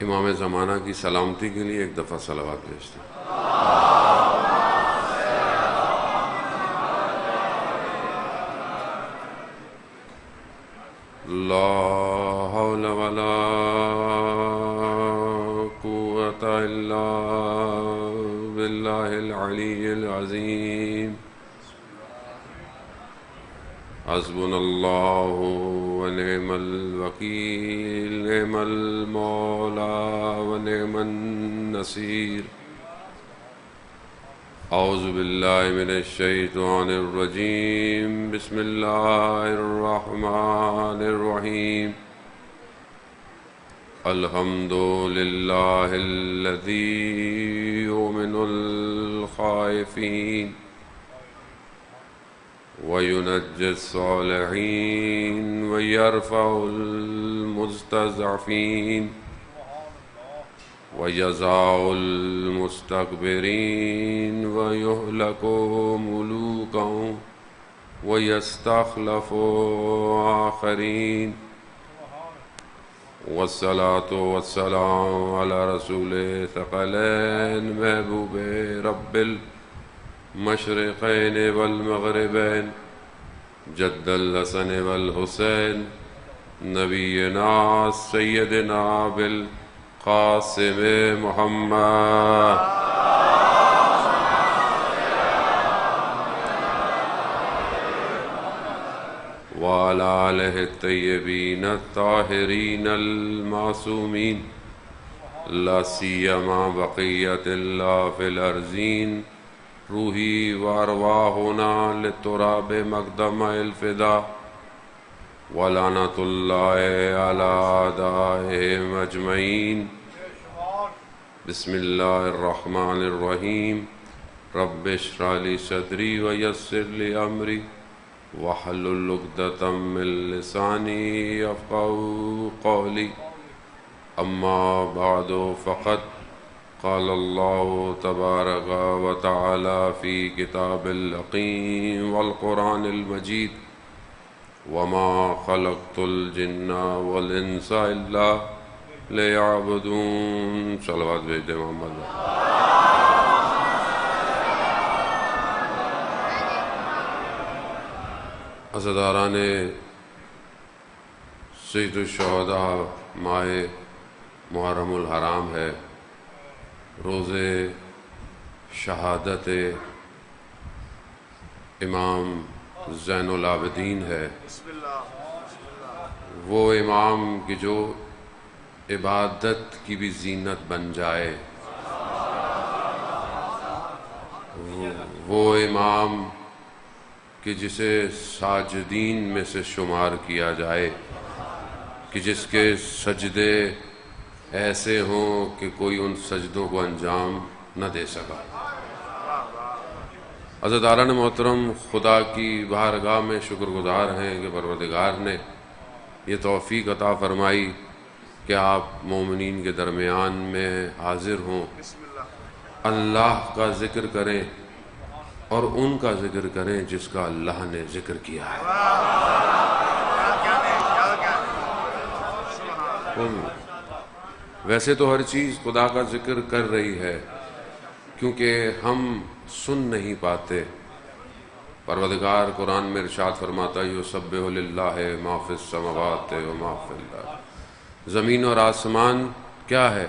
امام زمانہ کی سلامتی کے لیے ایک دفعہ صلوات بھیجتے ہیں۔ لا حول ولا قوة الا باللہ العلی العظیم۔ حسبنا اللہ ونعم الوکیل، نعم المولا ونعم النصیر۔ اعوذ باللہ من الشیطان الرجیم، بسم اللہ الرحمن الرحیم۔ الحمد للہ الذی یؤمن الخائفین وَيُنَجِّي الصَّالِحِينَ وَيَرْفَعُ الْمُسْتَضْعَفِينَ وَيَزَعُ الْمُسْتَكْبِرِينَ وَيُهْلِكُ مُلُوكَهُ وَيَسْتَخْلِفُ آخَرِينَ۔ والصلاة والسلام على رسول ثقلين محبوب رب المشرقين والمغربين جد الحسن والحسين نبينا سيدنا بالقاسم محمد وعلى آله الطيبين الطاهرين المعصومين، لا سيما بقية الله في الأرضين، روحي وأرواحنا للتراب مقدم الفداء، ولعنة الله على أعدائهم أجمعين۔ بسم الله الرحمن الرحيم، رب اشرح لي صدري ويسر لي أمري واحلل عقدة من لساني يفقهوا قولي، أما بعد فقد قال الله تبارك وتعالى في كتاب الحكيم والقرآن المجيد، وما خلقت الجن والإنس إلا ليعبدون۔ صلوات بھیجتے محمد۔ عزاداران سید الشہداء، ماہ محرم الحرام ہے، روز شہادت امام زین العابدین ہے۔ وہ امام کی جو عبادت کی بھی زینت بن جائے، وہ امام کہ جسے ساجدین میں سے شمار کیا جائے، کہ جس کے سجدے ایسے ہوں کہ کوئی ان سجدوں کو انجام نہ دے سکا۔ عزاداران محترم، خدا کی بارگاہ میں شکر گزار ہیں کہ پروردگار نے یہ توفیق عطا فرمائی کہ آپ مومنین کے درمیان میں حاضر ہوں، اللہ کا ذکر کریں اور ان کا ذکر کریں جس کا اللہ نے ذکر کیا ہے۔ ویسے تو ہر چیز خدا کا ذکر کر رہی ہے، کیونکہ ہم سن نہیں پاتے۔ پروردگار قرآن میں ارشاد فرماتا ہے یسبح للہ ما فی السماوات و ما فی الارض، زمین اور آسمان کیا ہے؟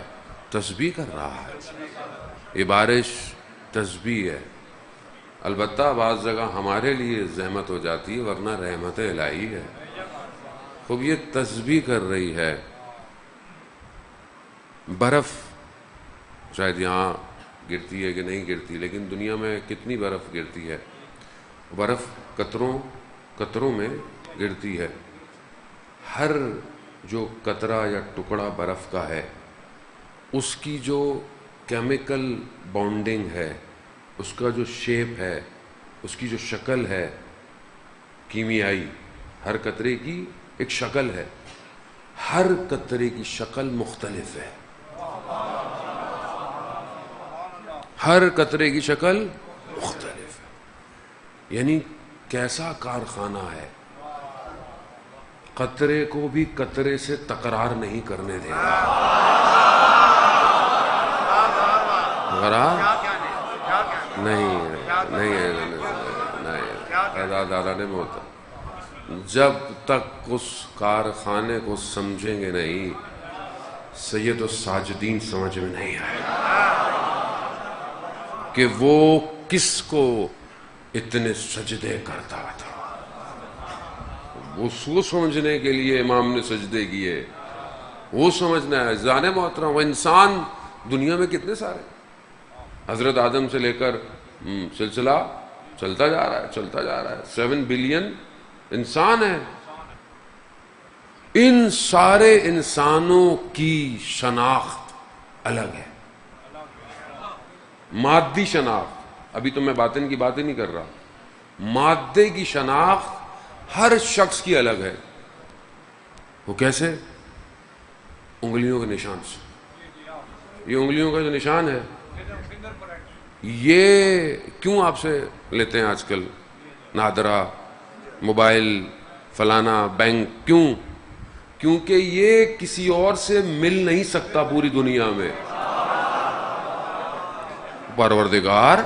تسبیح کر رہا ہے۔ یہ بارش تسبیح ہے۔ البتہ بعض جگہ ہمارے لیے زحمت ہو جاتی ہے، ورنہ رحمت الہی ہے۔ خوب یہ تسبیح کر رہی ہے۔ برف شاید یہاں گرتی ہے کہ نہیں گرتی، لیکن دنیا میں کتنی برف گرتی ہے۔ برف قطروں میں گرتی ہے۔ ہر جو قطرہ یا ٹکڑا برف کا ہے، اس کی جو کیمیکل بانڈنگ ہے، اس کا جو شیپ ہے، اس کی جو شکل ہے کیمیائی، ہر قطرے کی ایک شکل ہے، ہر قطرے کی شکل مختلف ہے، ہر قطرے کی شکل مختلف ہے۔ یعنی کیسا کارخانہ ہے، قطرے کو بھی قطرے سے تکرار نہیں کرنے دے گا۔ نہیں نہیں دادا نے ہوتا. جب تک اس کارخانے کو سمجھیں گے نہیں سید الساجدین سمجھ میں نہیں آئے کہ وہ کس کو اتنے سجدے کرتا تھا. اس کو سمجھنے کے لیے امام نے سجدے کیے, وہ سمجھنا ہے. زانے محترم, وہ انسان دنیا میں کتنے سارے, حضرت آدم سے لے کر سلسلہ چلتا جا رہا ہے 7 بلین انسان ہیں. ان سارے انسانوں کی شناخت الگ ہے, مادی شناخت. ابھی تو میں باطن کی بات ہی نہیں کر رہا. مادے کی شناخت ہر شخص کی الگ ہے. وہ کیسے؟ انگلیوں کے نشان سے. یہ انگلیوں کا جو نشان ہے یہ کیوں آپ سے لیتے ہیں آج کل؟ نادرا, موبائل, فلانا, بینک. کیوں؟ کیونکہ یہ کسی اور سے مل نہیں سکتا پوری دنیا میں. پروردگار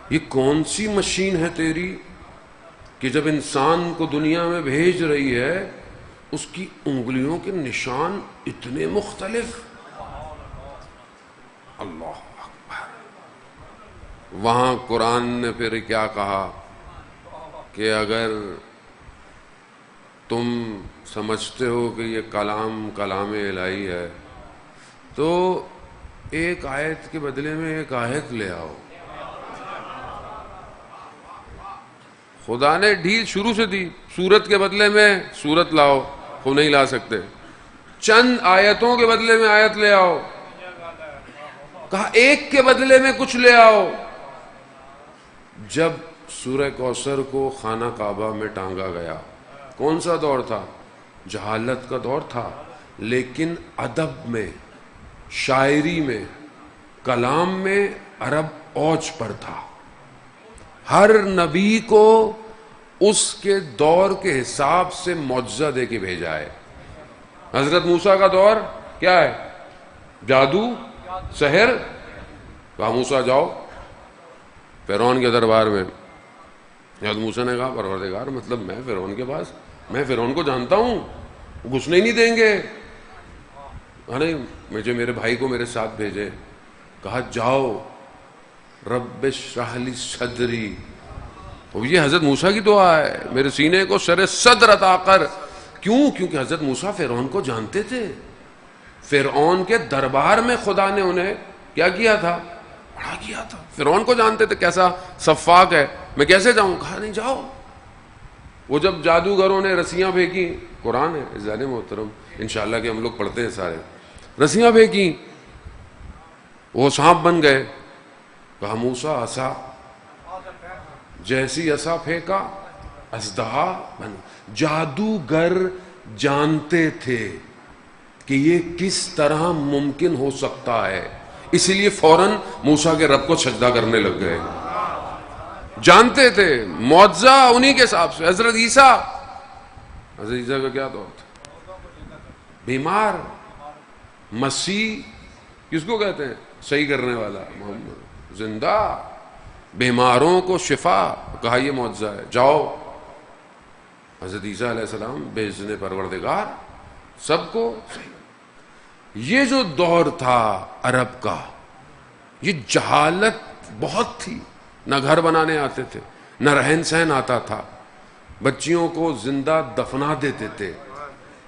یہ کون سی مشین ہے تیری کہ جب انسان کو دنیا میں بھیج رہی ہے اس کی انگلیوں کے نشان اتنے مختلف. اللہ اکبر. وہاں قرآن نے پھر کیا کہا کہ اگر تم سمجھتے ہو کہ یہ کلام الہی ہے تو ایک آیت کے بدلے میں ایک آیت لے آؤ. خدا نے ڈھیل شروع سے دی, سورت کے بدلے میں سورت لاؤ, وہ نہیں لا سکتے. چند آیتوں کے بدلے میں آیت لے آؤ. کہا ایک کے بدلے میں کچھ لے آؤ. جب سورہ کوثر کو خانہ کعبہ میں ٹانگا گیا, کون سا دور تھا؟ جہالت کا دور تھا, لیکن ادب میں, شاعری میں, کلام میں عرب اوج پر تھا. ہر نبی کو اس کے دور کے حساب سے معجزہ دے کے بھیجا ہے. حضرت موسیٰ کا دور کیا ہے؟ جادو, سحر. کہا موسیٰ جاؤ فرعون کے دربار میں. حضرت موسیٰ نے کہا پروردگار مطلب میں فرعون کے پاس, میں فرعون کو جانتا ہوں, گھسنے ہی نہیں دیں گے. نہیں, مجھے میرے بھائی کو میرے ساتھ بھیجے. کہا جاؤ رب اشرح لی صدری. یہ حضرت موسیٰ کی دعا ہے, میرے سینے کو شرح صدر عطا کر. کیوں؟ کیونکہ حضرت موسیٰ فرعون کو جانتے تھے. فرعون کے دربار میں خدا نے انہیں کیا کیا تھا؟ بڑا کیا تھا. فرعون کو جانتے تھے کیسا سفاک ہے, میں کیسے جاؤں؟ کہا نہیں جاؤ. وہ جب جادوگروں نے رسیاں پھینکی, قرآن ہے عزیزان محترم, انشاءاللہ کہ ہم لوگ پڑھتے ہیں سارے, رسیاں پھینکی, وہ سانپ بن گئے. کہا موسیٰ عصا, جیسی عصا پھینکا اژدہا بن. جادوگر جانتے تھے کہ یہ کس طرح ممکن ہو سکتا ہے, اسی لیے فوراً موسیٰ کے رب کو سجدہ کرنے لگ گئے. جانتے تھے معجزہ انہی کے حساب سے. حضرت عیسیٰ کا کیا دور تھا؟ بیمار, مسیح کس کو کہتے ہیں؟ صحیح کرنے والا, محمد زندہ, بیماروں کو شفا. کہا یہ معجزہ ہے, جاؤ. حضرت عیسیٰ علیہ السلام بھیجنے پروردگار سب کو. یہ جو دور تھا عرب کا, یہ جہالت بہت تھی. نہ گھر بنانے آتے تھے, نہ رہن سہن آتا تھا, بچیوں کو زندہ دفنا دیتے تھے.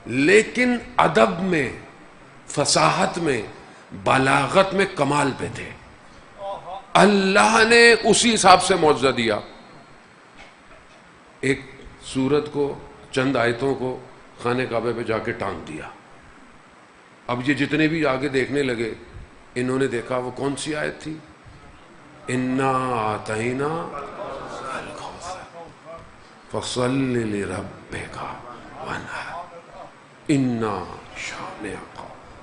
لیکن ادب میں, فصاحت میں, بلاغت میں کمال پہ تھے. اللہ نے اسی حساب سے معجزہ دیا. ایک سورت کو, چند آیتوں کو خانہ کعبہ پہ جا کے ٹانگ دیا. اب یہ جتنے بھی آگے دیکھنے لگے, انہوں نے دیکھا وہ کون سی آیت تھی؟ انا آتینا الکوثر فصل لربک وانحر انا شانئک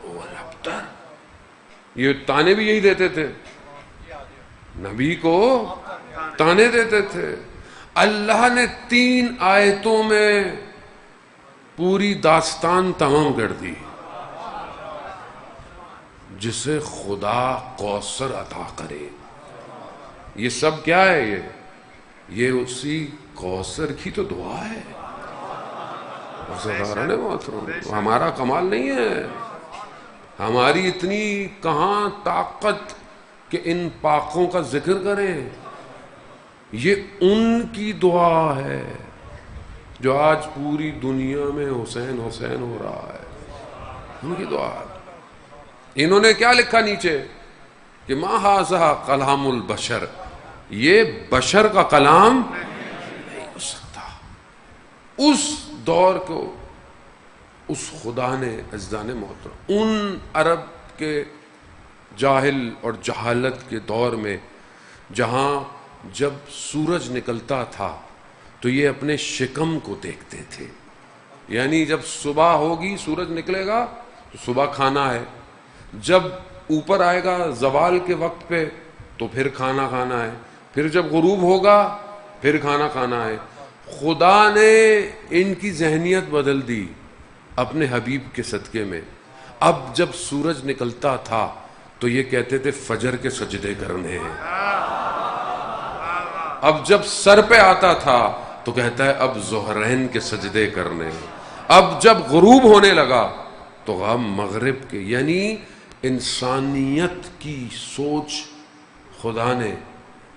هو الابتر. یہ تانے بھی یہی دیتے تھے, نبی کو تانے دیتے تھے. اللہ نے 3 آیتوں میں پوری داستان تمام کر دی. جسے خدا کوثر عطا کرے. یہ سب کیا ہے؟ یہ اسی کوثر کی تو دعا ہے. ہمارا کمال نہیں ہے، ہماری اتنی کہاں طاقت کہ ان پاکوں کا ذکر کریں. یہ ان کی دعا ہے جو آج پوری دنیا میں حسین حسین ہو رہا ہے. ان کی دعا ہے. انہوں نے کیا لکھا نیچے کہ ما ھذا کلام البشر، یہ بشر کا کلام نہیں ہو سکتا. اس دور کو اس خدا نے عزیزان محترم ان عرب کے جاہل اور جہالت کے دور میں جہاں جب سورج نکلتا تھا تو یہ اپنے شکم کو دیکھتے تھے. یعنی جب صبح ہوگی سورج نکلے گا تو صبح کھانا ہے، جب اوپر آئے گا زوال کے وقت پہ تو پھر کھانا کھانا ہے، پھر جب غروب ہوگا پھر کھانا کھانا ہے. خدا نے ان کی ذہنیت بدل دی اپنے حبیب کے صدقے میں. اب جب سورج نکلتا تھا تو یہ کہتے تھے فجر کے سجدے کرنے ہیں. اب جب سر پہ آتا تھا تو کہتا ہے اب ظہرین کے سجدے کرنے ہیں. اب جب غروب ہونے لگا تو غم مغرب کے. یعنی انسانیت کی سوچ خدا نے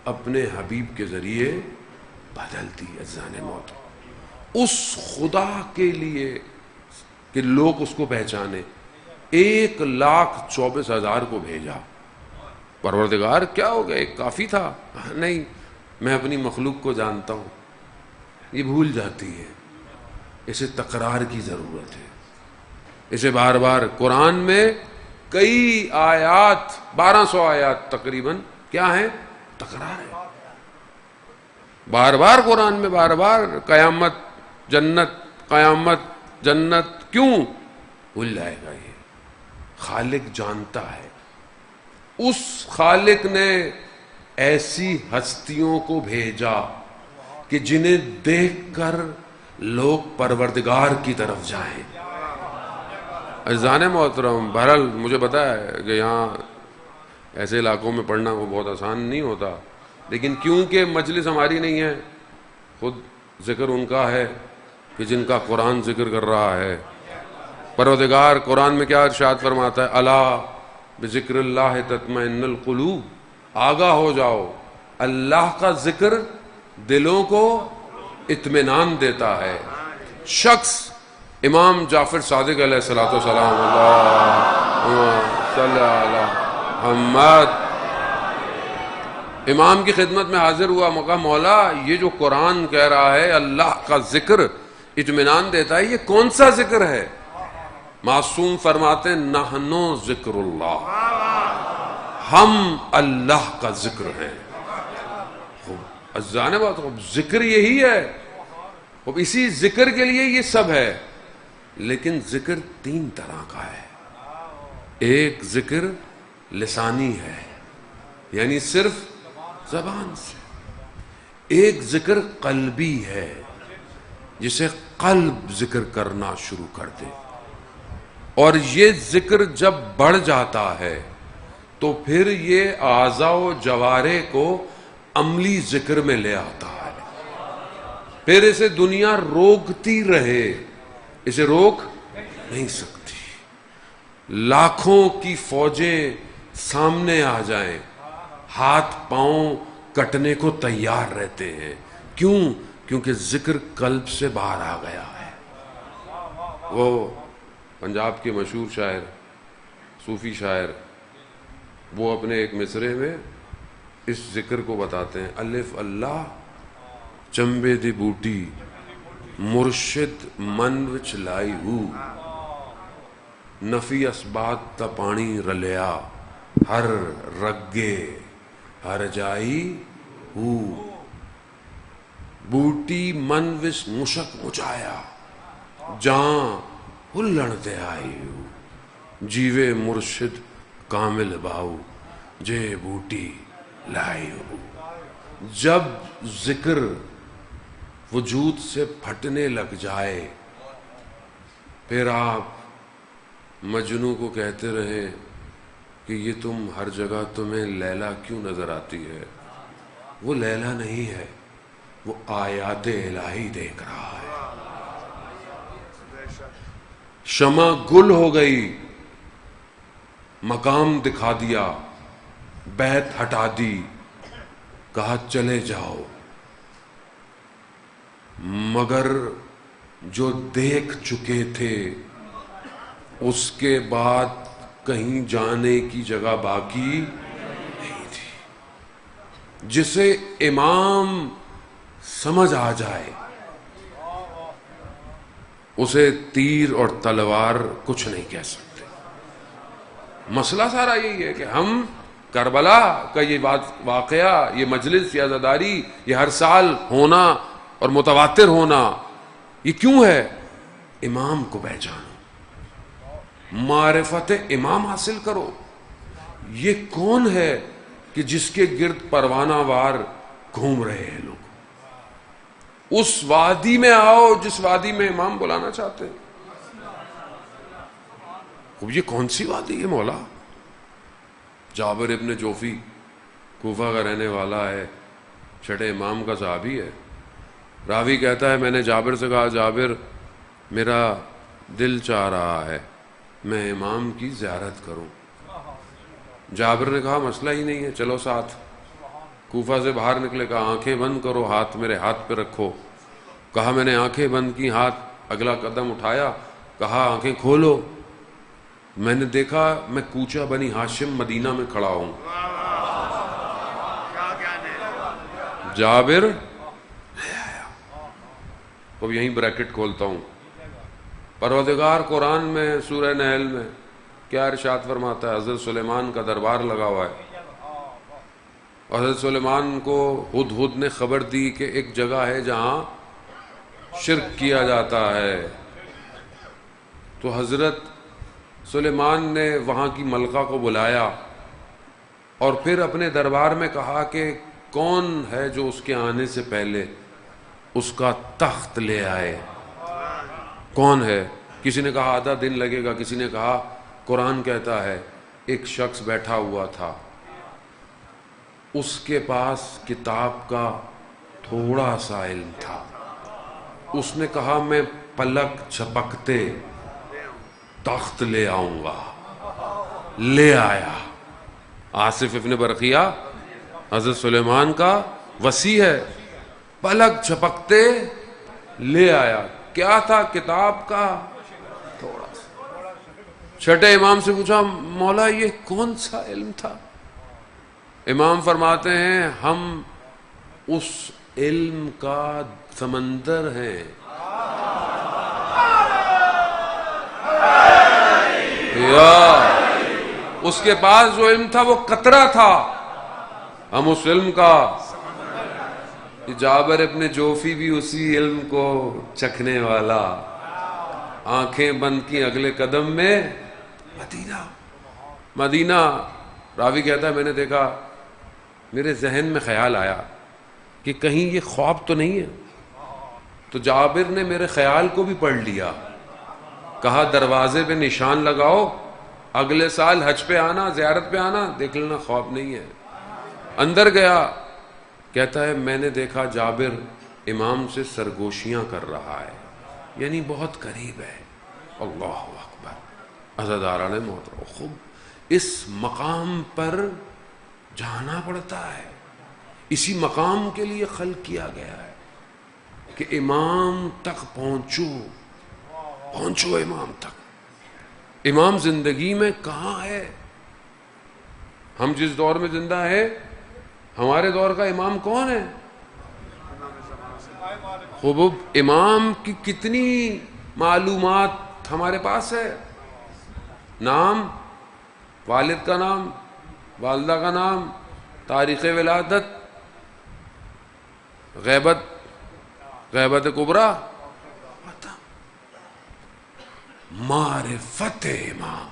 اپنے حبیب کے ذریعے بدل دی. عزیزان موت اس خدا کے لیے کہ لوگ اس کو پہچانے 1,24,000 کو بھیجا. پروردگار کیا ہو گیا، ایک کافی تھا؟ نہیں، میں اپنی مخلوق کو جانتا ہوں. یہ بھول جاتی ہے. اسے تکرار کی ضرورت ہے. اسے بار بار قرآن میں کئی آیات 1200 آیات تقریباً کیا ہیں؟ تکرار ہے. بار بار قرآن میں بار بار قیامت جنت قیامت جنت. کیوں؟ بھول جائے گا. یہ خالق جانتا ہے. اس خالق نے ایسی ہستیوں کو بھیجا کہ جنہیں دیکھ کر لوگ پروردگار کی طرف جائیں. عزیزان محترم بہرحال مجھے پتا ہے کہ یہاں ایسے علاقوں میں پڑھنا وہ بہت آسان نہیں ہوتا، لیکن کیونکہ مجلس ہماری نہیں ہے، خود ذکر ان کا ہے کہ جن کا قرآن ذکر کر رہا ہے. پروردگار قرآن میں کیا ارشاد فرماتا ہے؟ الا بذکر اللہ تطمئن القلوب. آگاہ ہو جاؤ، اللہ کا ذکر دلوں کو اطمینان دیتا ہے. شخص امام جعفر صادق علیہ الصلوۃ والسلام اللہم صلی علی محمد امام کی خدمت میں حاضر ہوا. کہا مولا یہ جو قرآن کہہ رہا ہے اللہ کا ذکر اطمینان دیتا ہے، یہ کون سا ذکر ہے؟ معصوم فرماتے ہیں نحنو ذکر اللہ، ہم اللہ کا ذکر ہیں. عزیزان بات ذکر یہی ہے. اسی ذکر کے لیے یہ سب ہے. لیکن ذکر 3 طرح کا ہے. ایک ذکر لسانی ہے، یعنی صرف زبان سے. ایک ذکر قلبی ہے، جسے قلب ذکر کرنا شروع کر دے. اور یہ ذکر جب بڑھ جاتا ہے تو پھر یہ اعضاء و جوارح کو عملی ذکر میں لے آتا ہے. پھر اسے دنیا روکتی رہے، اسے روک نہیں سکتی. لاکھوں کی فوجیں سامنے آ جائیں، ہاتھ پاؤں کٹنے کو تیار رہتے ہیں. کیوں؟ کیونکہ ذکر قلب سے باہر آ گیا ہے. وہ پنجاب کے مشہور شاعر صوفی شاعر وہ اپنے ایک مصرے میں اس ذکر کو بتاتے ہیں. الف اللہ چمبے دی بوٹی مرشد من وچ لائی ہو، نفی اسبات تا پانی رلیا ہر رگے ہر جائی ہو. بوٹی من وچ مشک مچایا جان ہلن تے آئی ہو، جیوے مرشد کامل باؤ جے بوٹی لائی ہو. جب ذکر وجود سے پھٹنے لگ جائے پھر آپ مجنوں کو کہتے رہیں کہ یہ تم ہر جگہ تمہیں لیلا کیوں نظر آتی ہے؟ وہ لیلا نہیں ہے، وہ آیات الہی دیکھ رہا ہے۔ شمع گل ہو گئی، مقام دکھا دیا، بیت ہٹا دی، کہا چلے جاؤ، مگر جو دیکھ چکے تھے اس کے بعد کہیں جانے کی جگہ باقی نہیں تھی۔ جسے امام سمجھ آ جائے اسے تیر اور تلوار کچھ نہیں کہہ سکتے۔ مسئلہ سارا یہی ہے کہ ہم کربلا کا یہ واقعہ، یہ مجلس، یہ عزاداری، یہ ہر سال ہونا اور متواتر ہونا، یہ کیوں ہے؟ امام کو پہچانو، معرفت امام حاصل کرو۔ یہ کون ہے کہ جس کے گرد پروانہ وار گھوم رہے ہیں لوگ؟ اس وادی میں آؤ جس وادی میں امام بلانا چاہتے ہیں۔ اب یہ کون سی وادی ہے مولا؟ جابر ابن جوفی کوفہ کا رہنے والا ہے، چھٹے امام کا صحابی ہے۔ راوی کہتا ہے میں نے جابر سے کہا جابر میرا دل چاہ رہا ہے میں امام کی زیارت کروں۔ جابر نے کہا مسئلہ ہی نہیں ہے، چلو ساتھ۔ کوفہ سے باہر نکلے، کہا آنکھیں بند کرو، ہاتھ میرے ہاتھ پہ رکھو۔ کہا میں نے آنکھیں بند کی، ہاتھ اگلا قدم اٹھایا، کہا آنکھیں کھولو۔ میں نے دیکھا میں کوچہ بنی ہاشم مدینہ میں کھڑا ہوں۔ جابر اب یہیں بریکٹ کھولتا ہوں۔ پروردگار قرآن میں سورہ نحل میں کیا ارشاد فرماتا ہے؟ حضرت سلیمان کا دربار لگا ہوا ہے، اور حضرت سلیمان کو ہدہد نے خبر دی کہ ایک جگہ ہے جہاں شرک کیا جاتا ہے۔ تو حضرت سلیمان نے وہاں کی ملکہ کو بلایا اور پھر اپنے دربار میں کہا کہ کون ہے جو اس کے آنے سے پہلے اس کا تخت لے آئے؟ کون ہے؟ کسی نے کہا آدھا دن لگے گا، کسی نے کہا قرآن کہتا ہے ایک شخص بیٹھا ہوا تھا، اس کے پاس کتاب کا تھوڑا سا علم تھا، اس نے کہا میں پلک جھپکتے تخت لے آؤں گا، لے آیا۔ آصف ابن برقیہ حضرت سلیمان کا وصی ہے، پلک جھپکتے لے آیا۔ کیا تھا؟ کتاب کا تھوڑا سا۔ چھٹے امام سے پوچھا مولا یہ کون سا علم تھا؟ امام فرماتے ہیں ہم اس علم کا سمندر ہیں، یا اس کے پاس جو علم تھا وہ قطرہ تھا، ہم اس علم کا۔ جابر ابن جوفی بھی اسی علم کو چکھنے والا، آنکھیں بند کی، اگلے قدم میں مدینہ۔ مدینہ راوی کہتا ہے میں نے دیکھا، میرے ذہن میں خیال آیا کہ کہیں یہ خواب تو نہیں ہے، تو جابر نے میرے خیال کو بھی پڑھ لیا، کہا دروازے پہ نشان لگاؤ، اگلے سال حج پہ آنا، زیارت پہ آنا، دیکھ لینا خواب نہیں ہے۔ اندر گیا، کہتا ہے میں نے دیکھا جابر امام سے سرگوشیاں کر رہا ہے، یعنی بہت قریب ہے۔ اللہ اکبر۔ عزاداران محترم، خوب اس مقام پر جانا پڑتا ہے، اسی مقام کے لیے خلق کیا گیا ہے کہ امام تک پہنچو، پہنچو امام تک۔ امام زندگی میں کہاں ہے؟ ہم جس دور میں زندہ ہے، ہمارے دور کا امام کون ہے؟ خوب امام کی کتنی معلومات ہمارے پاس ہے؟ نام، والد کا نام، والدہ کا نام، تاریخ ولادت، غیبت کبریٰ، معرفت امام۔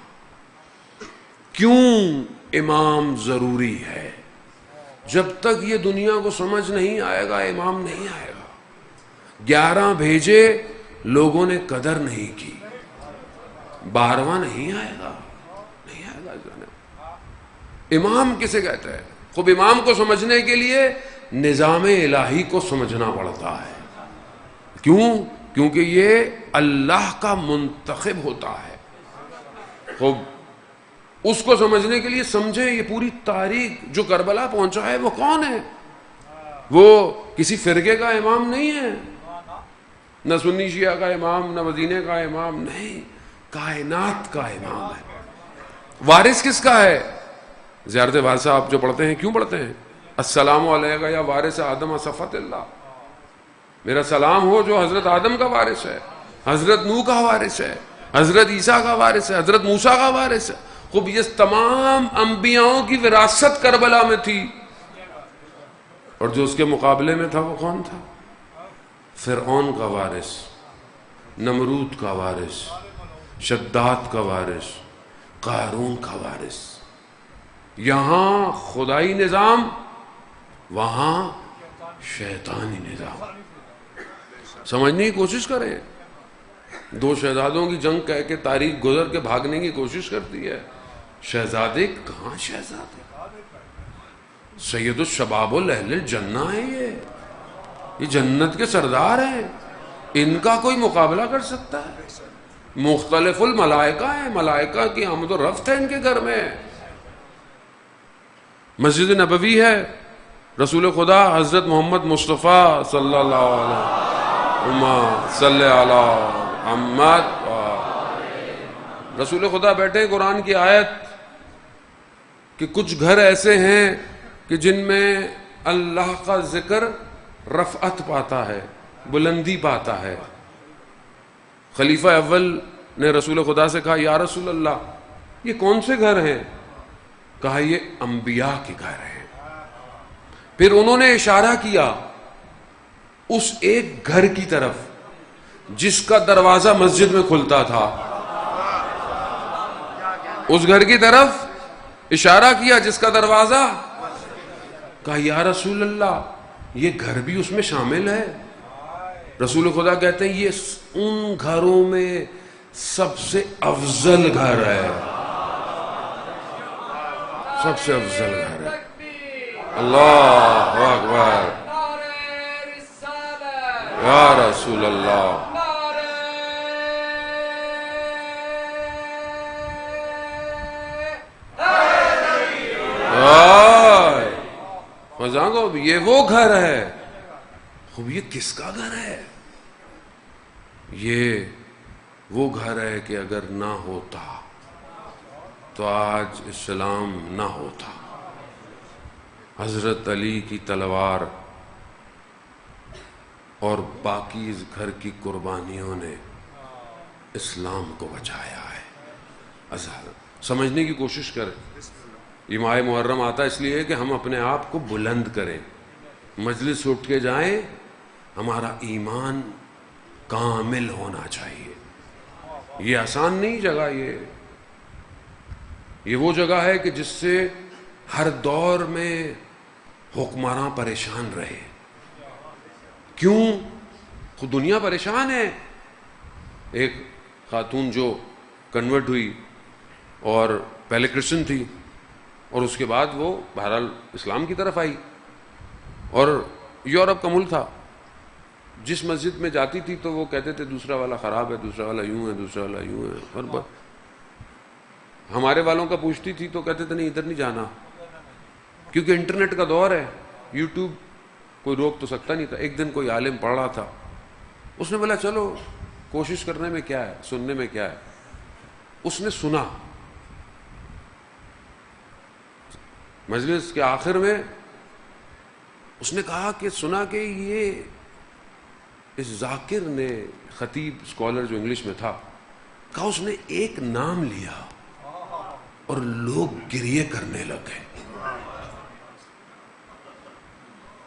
کیوں امام ضروری ہے؟ جب تک یہ دنیا کو سمجھ نہیں آئے گا امام نہیں آئے گا۔ 11 بھیجے لوگوں نے قدر نہیں کی، 12واں نہیں آئے گا، نہیں آئے گا۔ امام کسے کہتا ہے؟ خوب امام کو سمجھنے کے لیے نظام الہی کو سمجھنا پڑتا ہے. کیوں؟ کیونکہ یہ اللہ کا منتخب ہوتا ہے. خوب اس کو سمجھنے کے لیے سمجھیں یہ پوری تاریخ جو کربلا پہنچا ہے وہ کون ہے. وہ کسی فرقے کا امام نہیں ہے، نہ سنی شیعہ کا امام، نہ مدینے کا امام، نہیں، کائنات کا امام ہے. وارث کس کا ہے؟ زیارت وارثہ آپ جو پڑھتے ہیں کیوں پڑھتے ہیں؟ السلام علیکم یا وارث آدم صفت اللہ، میرا سلام ہو جو حضرت آدم کا وارث ہے، حضرت نوح کا وارث ہے، حضرت عیسیٰ کا وارث ہے، حضرت موسیٰ کا وارث ہے. خوب یہ تمام انبیاؤں کی وراثت کربلا میں تھی، اور جو اس کے مقابلے میں تھا وہ کون تھا؟ فرعون کا وارث، نمرود کا وارث، شداد کا وارث، قارون کا وارث. یہاں خدائی نظام، وہاں شیطانی نظام. سمجھنے کی کوشش کریں. دو شہزادوں کی جنگ کہہ کے تاریخ گزر کے بھاگنے کی کوشش کرتی ہے. شہزادے کہاں شہزادے؟ سید الشباب اہل الجنہ ہے. یہ جنت کے سردار ہیں، ان کا کوئی مقابلہ کر سکتا ہے؟ مختلف الملائکہ ہیں، ملائکہ کی آمد و رفت ہے ان کے گھر میں. مسجد نبوی ہے، رسول خدا حضرت محمد مصطفیٰ صلی اللہ علیہ وسلم صلی علی محمد. رسول خدا بیٹھے قرآن کی آیت کہ کچھ گھر ایسے ہیں کہ جن میں اللہ کا ذکر رفعت پاتا ہے، بلندی پاتا ہے. خلیفہ اول نے رسول خدا سے کہا یا رسول اللہ یہ کون سے گھر ہیں؟ کہا یہ انبیاء کے گھر ہیں. پھر انہوں نے اشارہ کیا اس ایک گھر کی طرف جس کا دروازہ مسجد میں کھلتا تھا، اس گھر کی طرف اشارہ کیا جس کا دروازہ. کہا یا رسول اللہ یہ گھر بھی اس میں شامل ہے؟ رسول خدا کہتے ہیں یہ ان گھروں میں سب سے افضل گھر ہے، سب سے افضل گھر ہے. اللہ اکبر یا رسول اللہ. یہ وہ گھر ہے. خوب یہ کس کا گھر ہے؟ یہ وہ گھر ہے کہ اگر نہ ہوتا تو آج اسلام نہ ہوتا. حضرت علی کی تلوار اور باقی اس گھر کی قربانیوں نے اسلام کو بچایا ہے. ازہر سمجھنے کی کوشش کریں. یہ ماہ محرم آتا اس لیے کہ ہم اپنے آپ کو بلند کریں، مجلس اٹھ کے جائیں، ہمارا ایمان کامل ہونا چاہیے. یہ آسان نہیں جگہ، یہ وہ جگہ ہے کہ جس سے ہر دور میں حکمراں پریشان رہے. کیوں؟ خود دنیا پریشان ہے. ایک خاتون جو کنورٹ ہوئی اور پہلے کرسچن تھی اور اس کے بعد وہ بہرحال اسلام کی طرف آئی، اور یورپ کا ملک تھا. جس مسجد میں جاتی تھی تو وہ کہتے تھے دوسرا والا خراب ہے، دوسرا والا یوں ہے، دوسرا والا یوں ہے. اور ہمارے والوں کا پوچھتی تھی تو کہتے تھے نہیں ادھر نہیں جانا، کیونکہ انٹرنیٹ کا دور ہے، یوٹیوب کوئی روک تو سکتا نہیں تھا. ایک دن کوئی عالم پڑھ رہا تھا، اس نے بولا چلو کوشش کرنے میں کیا ہے، سننے میں کیا ہے. اس نے سنا. مجلس کے آخر میں اس نے کہا کہ سنا کہ یہ اس ذاکر نے، خطیب اسکالر جو انگلش میں تھا، کہا اس نے ایک نام لیا اور لوگ گریے کرنے لگے.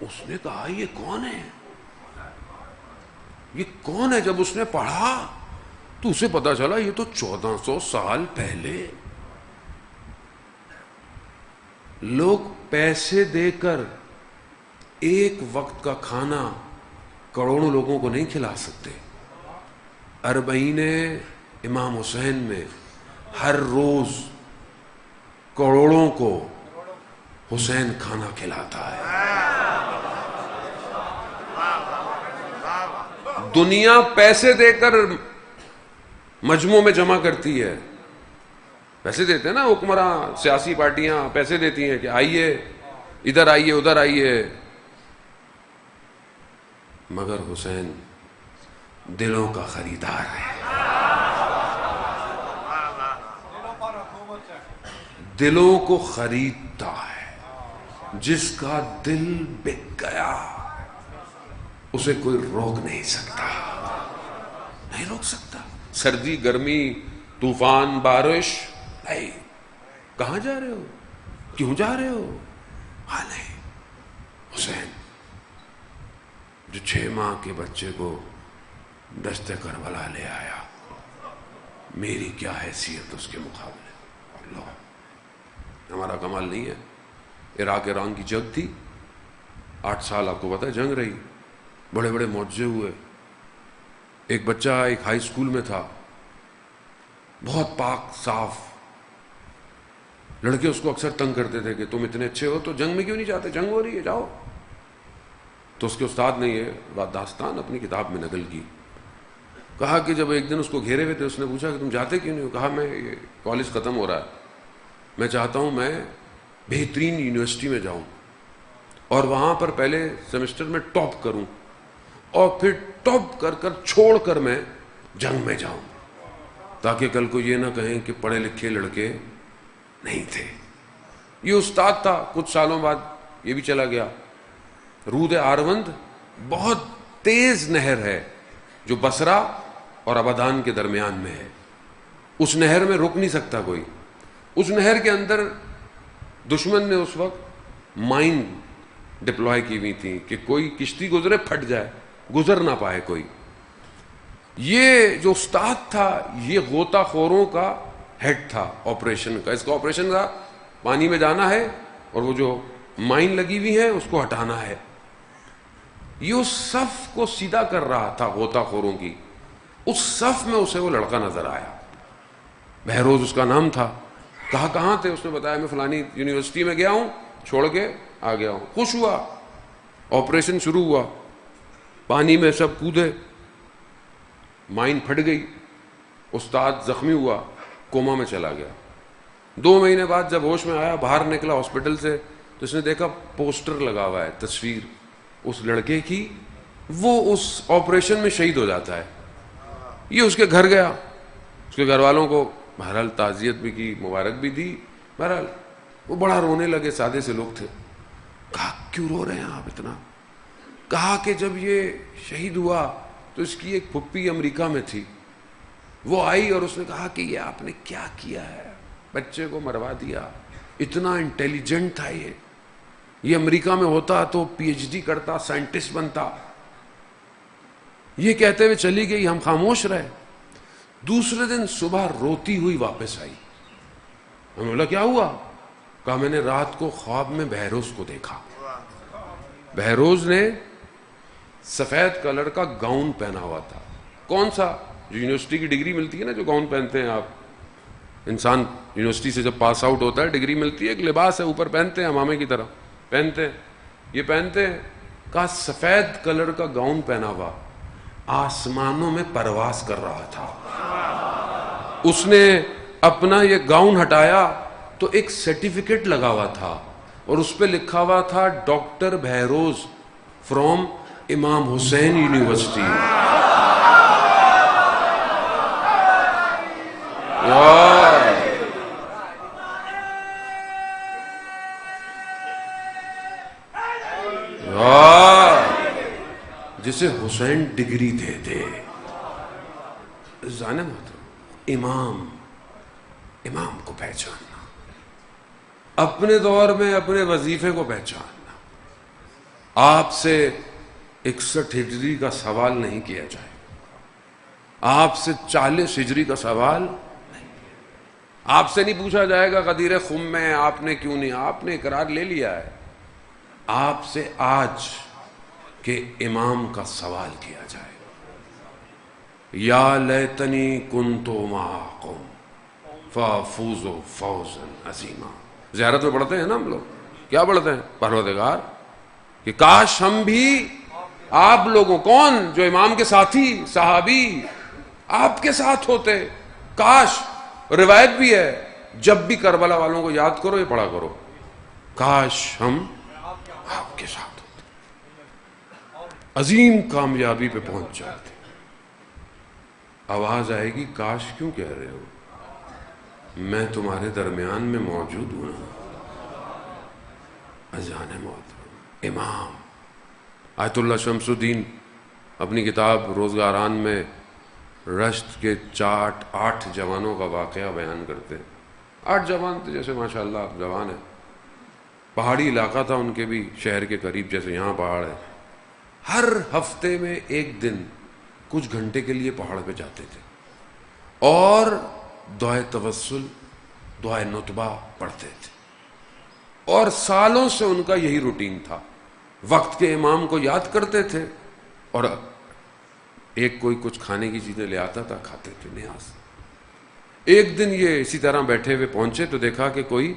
اس نے کہا یہ کون ہے، یہ کون ہے؟ جب اس نے پڑھا تو اسے پتا چلا یہ تو 1400 سال پہلے لوگ پیسے دے کر ایک وقت کا کھانا کروڑوں لوگوں کو نہیں کھلا سکتے. اربعین امام حسین میں ہر روز کروڑوں کو حسین کھانا کھلاتا ہے. دنیا پیسے دے کر مجموعوں میں جمع کرتی ہے. پیسے دیتے ہیں نا حکمراں، سیاسی پارٹیاں پیسے دیتی ہیں کہ آئیے ادھر آئیے ادھر آئیے، مگر حسین دلوں کا خریدار ہے. دلوں کو خریدتا ہے. جس کا دل بک گیا اسے کوئی روک نہیں سکتا، نہیں روک سکتا. سردی گرمی طوفان بارش نہیں. کہاں جا رہے ہو؟ کیوں جا رہے ہو؟ ہاں نہیں. حسین جو 6 ماہ کے بچے کو دشت کربلا لے آیا، میری کیا حیثیت اس کے مقابلے. اللہ، ہمارا کمال نہیں ہے. عراق ایران کی جنگ تھی، 8 سال آپ کو پتا ہے جنگ رہی، بڑے بڑے معجزے ہوئے. ایک بچہ ایک ہائی اسکول میں تھا، بہت پاک صاف. لڑکے اس کو اکثر تنگ کرتے تھے کہ تم اتنے اچھے ہو تو جنگ میں کیوں نہیں جاتے، جنگ ہو رہی ہے جاؤ. تو اس کے استاد نے یہ داستان اپنی کتاب میں نقل کی. کہا کہ جب ایک دن اس کو گھیرے ہوئے تھے، اس نے پوچھا کہ تم جاتے کیوں نہیں ہو؟ کہا میں یہ کالج ختم ہو رہا ہے، میں چاہتا ہوں میں بہترین یونیورسٹی میں جاؤں اور وہاں پر پہلے سیمسٹر میں ٹاپ کروں اور پھر ٹاپ کر کر چھوڑ کر میں جنگ میں جاؤں، تاکہ کل کو یہ نہ کہیں کہ پڑھے لکھے لڑکے نہیں تھے. یہ استاد تھا. کچھ سالوں بعد یہ بھی چلا گیا. رود آروند بہت تیز نہر ہے جو بصرہ اور ابادان کے درمیان میں ہے. اس نہر میں رک نہیں سکتا کوئی. اس نہر کے اندر دشمن نے اس وقت مائن ڈپلوائے کی ہوئی تھی کہ کوئی کشتی گزرے پھٹ جائے، گزر نہ پائے کوئی. یہ جو استاد تھا یہ غوطہ خوروں کا ہیڈ تھا آپریشن کا. اس کا آپریشن تھا پانی میں جانا ہے اور وہ جو مائن لگی ہوئی ہے اس کو ہٹانا ہے. یہ اس صف کو سیدھا کر رہا تھا غوطہ خوروں کی. اس صف میں اسے وہ لڑکا نظر آیا، بہروز اس کا نام تھا. کہا کہاں تھے؟ اس نے بتایا میں فلانی یونیورسٹی میں گیا ہوں، چھوڑ کے آ گیا ہوں. خوش ہوا. آپریشن شروع ہوا، پانی میں سب کودے، مائن پھٹ گئی، استاد زخمی ہوا، کوما میں چلا گیا. 2 مہینے بعد جب ہوش میں آیا، باہر نکلا ہاسپٹل سے، تو اس نے دیکھا پوسٹر لگا ہوا ہے، تصویر اس لڑکے کی. وہ اس آپریشن میں شہید ہو جاتا ہے. یہ اس کے گھر گیا، اس کے گھر والوں کو بہرحال تعزیت بھی کی، مبارک بھی دی. بہرحال وہ بڑا رونے لگے، سادے سے لوگ تھے. کہا کیوں رو رہے ہیں آپ اتنا؟ کہا کہ جب یہ شہید ہوا تو اس کی ایک پھپھی امریکہ میں تھی، وہ آئی اور اس نے کہا کہ یہ آپ نے کیا کیا ہے، بچے کو مروا دیا، اتنا انٹیلیجنٹ تھا یہ امریکہ میں ہوتا تو PhD کرتا، سائنٹسٹ بنتا. یہ کہتے ہوئے چلی گئی، ہم خاموش رہے. دوسرے دن صبح روتی ہوئی واپس آئی. ہم نے بولا کیا ہوا؟ کہا میں نے رات کو خواب میں بہروز کو دیکھا. بہروز نے سفید کلر کا گاؤن پہنا ہوا تھا. کون سا؟ جو یونیورسٹی کی ڈگری ملتی ہے نا، جو گاؤن پہنتے ہیں آپ. انسان یونیورسٹی سے جب پاس آؤٹ ہوتا ہے ڈگری ملتی ہے، ایک لباس ہے اوپر پہنتے ہیں، امامے کی طرح پہنتے ہیں، یہ پہنتے ہیں. کہا سفید کلر کا گاؤن پہنا ہوا آسمانوں میں پرواز کر رہا تھا. اس نے اپنا یہ گاؤن ہٹایا تو ایک سرٹیفکیٹ لگا ہوا تھا اور اس پہ لکھا ہوا تھا ڈاکٹر بہروز فرام امام حسین یونیورسٹی. جسے حسین ڈگری دے دے. جانے محترم، امام کو پہچاننا، اپنے دور میں اپنے وظیفے کو پہچاننا. آپ سے 61 ہجری کا سوال نہیں کیا جائے، آپ سے 40 ہجری کا سوال نہیں. آپ سے نہیں پوچھا جائے گا غدیر خم میں آپ نے کیوں نہیں، آپ نے اقرار لے لیا ہے. آپ سے آج کہ امام کا سوال کیا جائے. یا لیتنی کنتو معکم فافوز فوزا عظیما. زیارت میں پڑھتے ہیں نا ہم لوگ، کیا پڑھتے ہیں؟ پروردگار کہ کاش ہم بھی آپ لوگوں، کون؟ جو امام کے ساتھی صحابی آپ کے ساتھ ہوتے، کاش. روایت بھی ہے جب بھی کربلا والوں کو یاد کرو یہ پڑھا کرو، کاش ہم آپ کے ساتھ ہوتے، عظیم کامیابی پہ پہنچ جاتے. آواز آئے گی کاش کیوں کہہ رہے ہو، میں تمہارے درمیان میں موجود ہوں. اذان موت امام آیت اللہ شمس الدین اپنی کتاب روزگاران میں رشت کے 8 جوانوں کا واقعہ بیان کرتے ہیں. 8 جوان تھے، جیسے ماشاءاللہ آپ جوان ہیں، پہاڑی علاقہ تھا ان کے بھی، شہر کے قریب جیسے یہاں پہاڑ ہے. ہر ہفتے میں ایک دن کچھ گھنٹے کے لیے پہاڑ پہ جاتے تھے اور دعائے توسل، دعائے نتبہ پڑھتے تھے. اور سالوں سے ان کا یہی روٹین تھا. وقت کے امام کو یاد کرتے تھے اور ایک کوئی کچھ کھانے کی چیزیں لے آتا تھا، کھاتے تھے نیاز. ایک دن یہ اسی طرح بیٹھے ہوئے پہنچے تو دیکھا کہ کوئی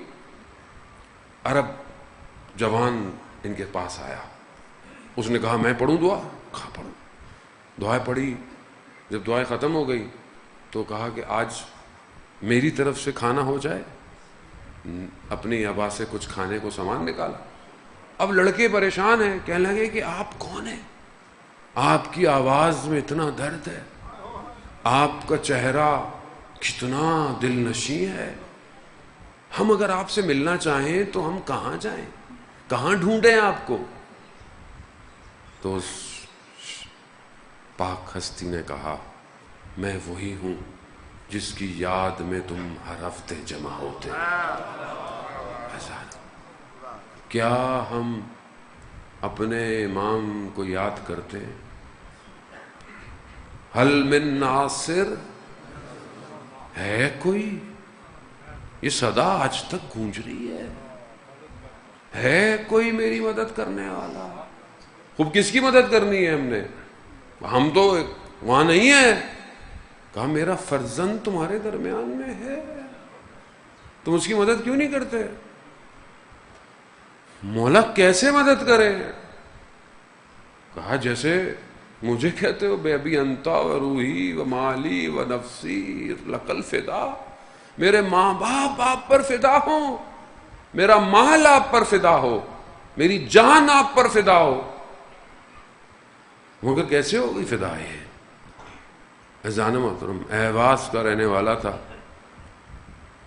عرب جوان ان کے پاس آیا. اس نے کہا میں پڑھوں دعا؟ کہا پڑھو. دعائیں پڑھی. جب دعائیں ختم ہو گئی تو کہا کہ آج میری طرف سے کھانا ہو جائے. اپنی ابا سے کچھ کھانے کو سامان نکالا. اب لڑکے پریشان ہیں، کہنے لگے کہ آپ کون ہیں؟ آپ کی آواز میں اتنا درد ہے، آپ کا چہرہ کتنا دل نشیں ہے، ہم اگر آپ سے ملنا چاہیں تو ہم کہاں جائیں، کہاں ڈھونڈیں آپ کو؟ تو اس پاک ہستی نے کہا میں وہی ہوں جس کی یاد میں تم ہر ہفتے جمع ہوتے. کیا ہم اپنے امام کو یاد کرتے ہیں؟ حل من ناصر، ہے کوئی؟ یہ صدا آج تک گونج رہی ہے کوئی میری مدد کرنے والا؟ خوب کس کی مدد کرنی ہے ہم نے؟ ہم تو وہاں نہیں ہیں. کہا میرا فرزند تمہارے درمیان میں ہے، تم اس کی مدد کیوں نہیں کرتے؟ مولا کیسے مدد کرے؟ کہا جیسے مجھے کہتے ہو بے ابی انتا و روحی و مالی و نفسی لقل فدا. میرے ماں باپ آپ پر فدا ہوں، میرا مال آپ پر فدا ہو، میری جان آپ پر فدا ہو. مگر کیسے ہوگی فدا یہ؟ اذان محترم اہواز کا رہنے والا تھا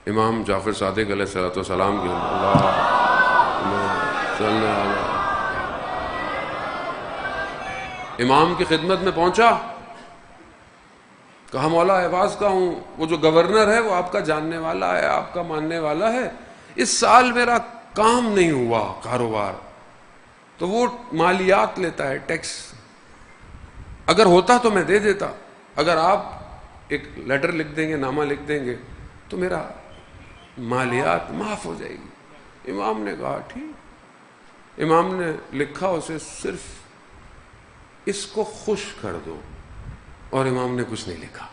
امام جعفر صادق علیہ السلام کی. امام کی خدمت میں پہنچا، کہا مولا اہواز کا ہوں، وہ جو گورنر ہے وہ آپ کا جاننے والا ہے، آپ کا ماننے والا ہے. اس سال میرا کام نہیں ہوا کاروبار، تو وہ مالیات لیتا ہے، ٹیکس. اگر ہوتا تو میں دے دیتا، اگر آپ ایک لیٹر لکھ دیں گے، نامہ لکھ دیں گے تو میرا مالیات معاف ہو جائے گی. امام نے کہا ٹھیک. امام نے لکھا اسے صرف اس کو خوش کر دو، اور امام نے کچھ نہیں لکھا.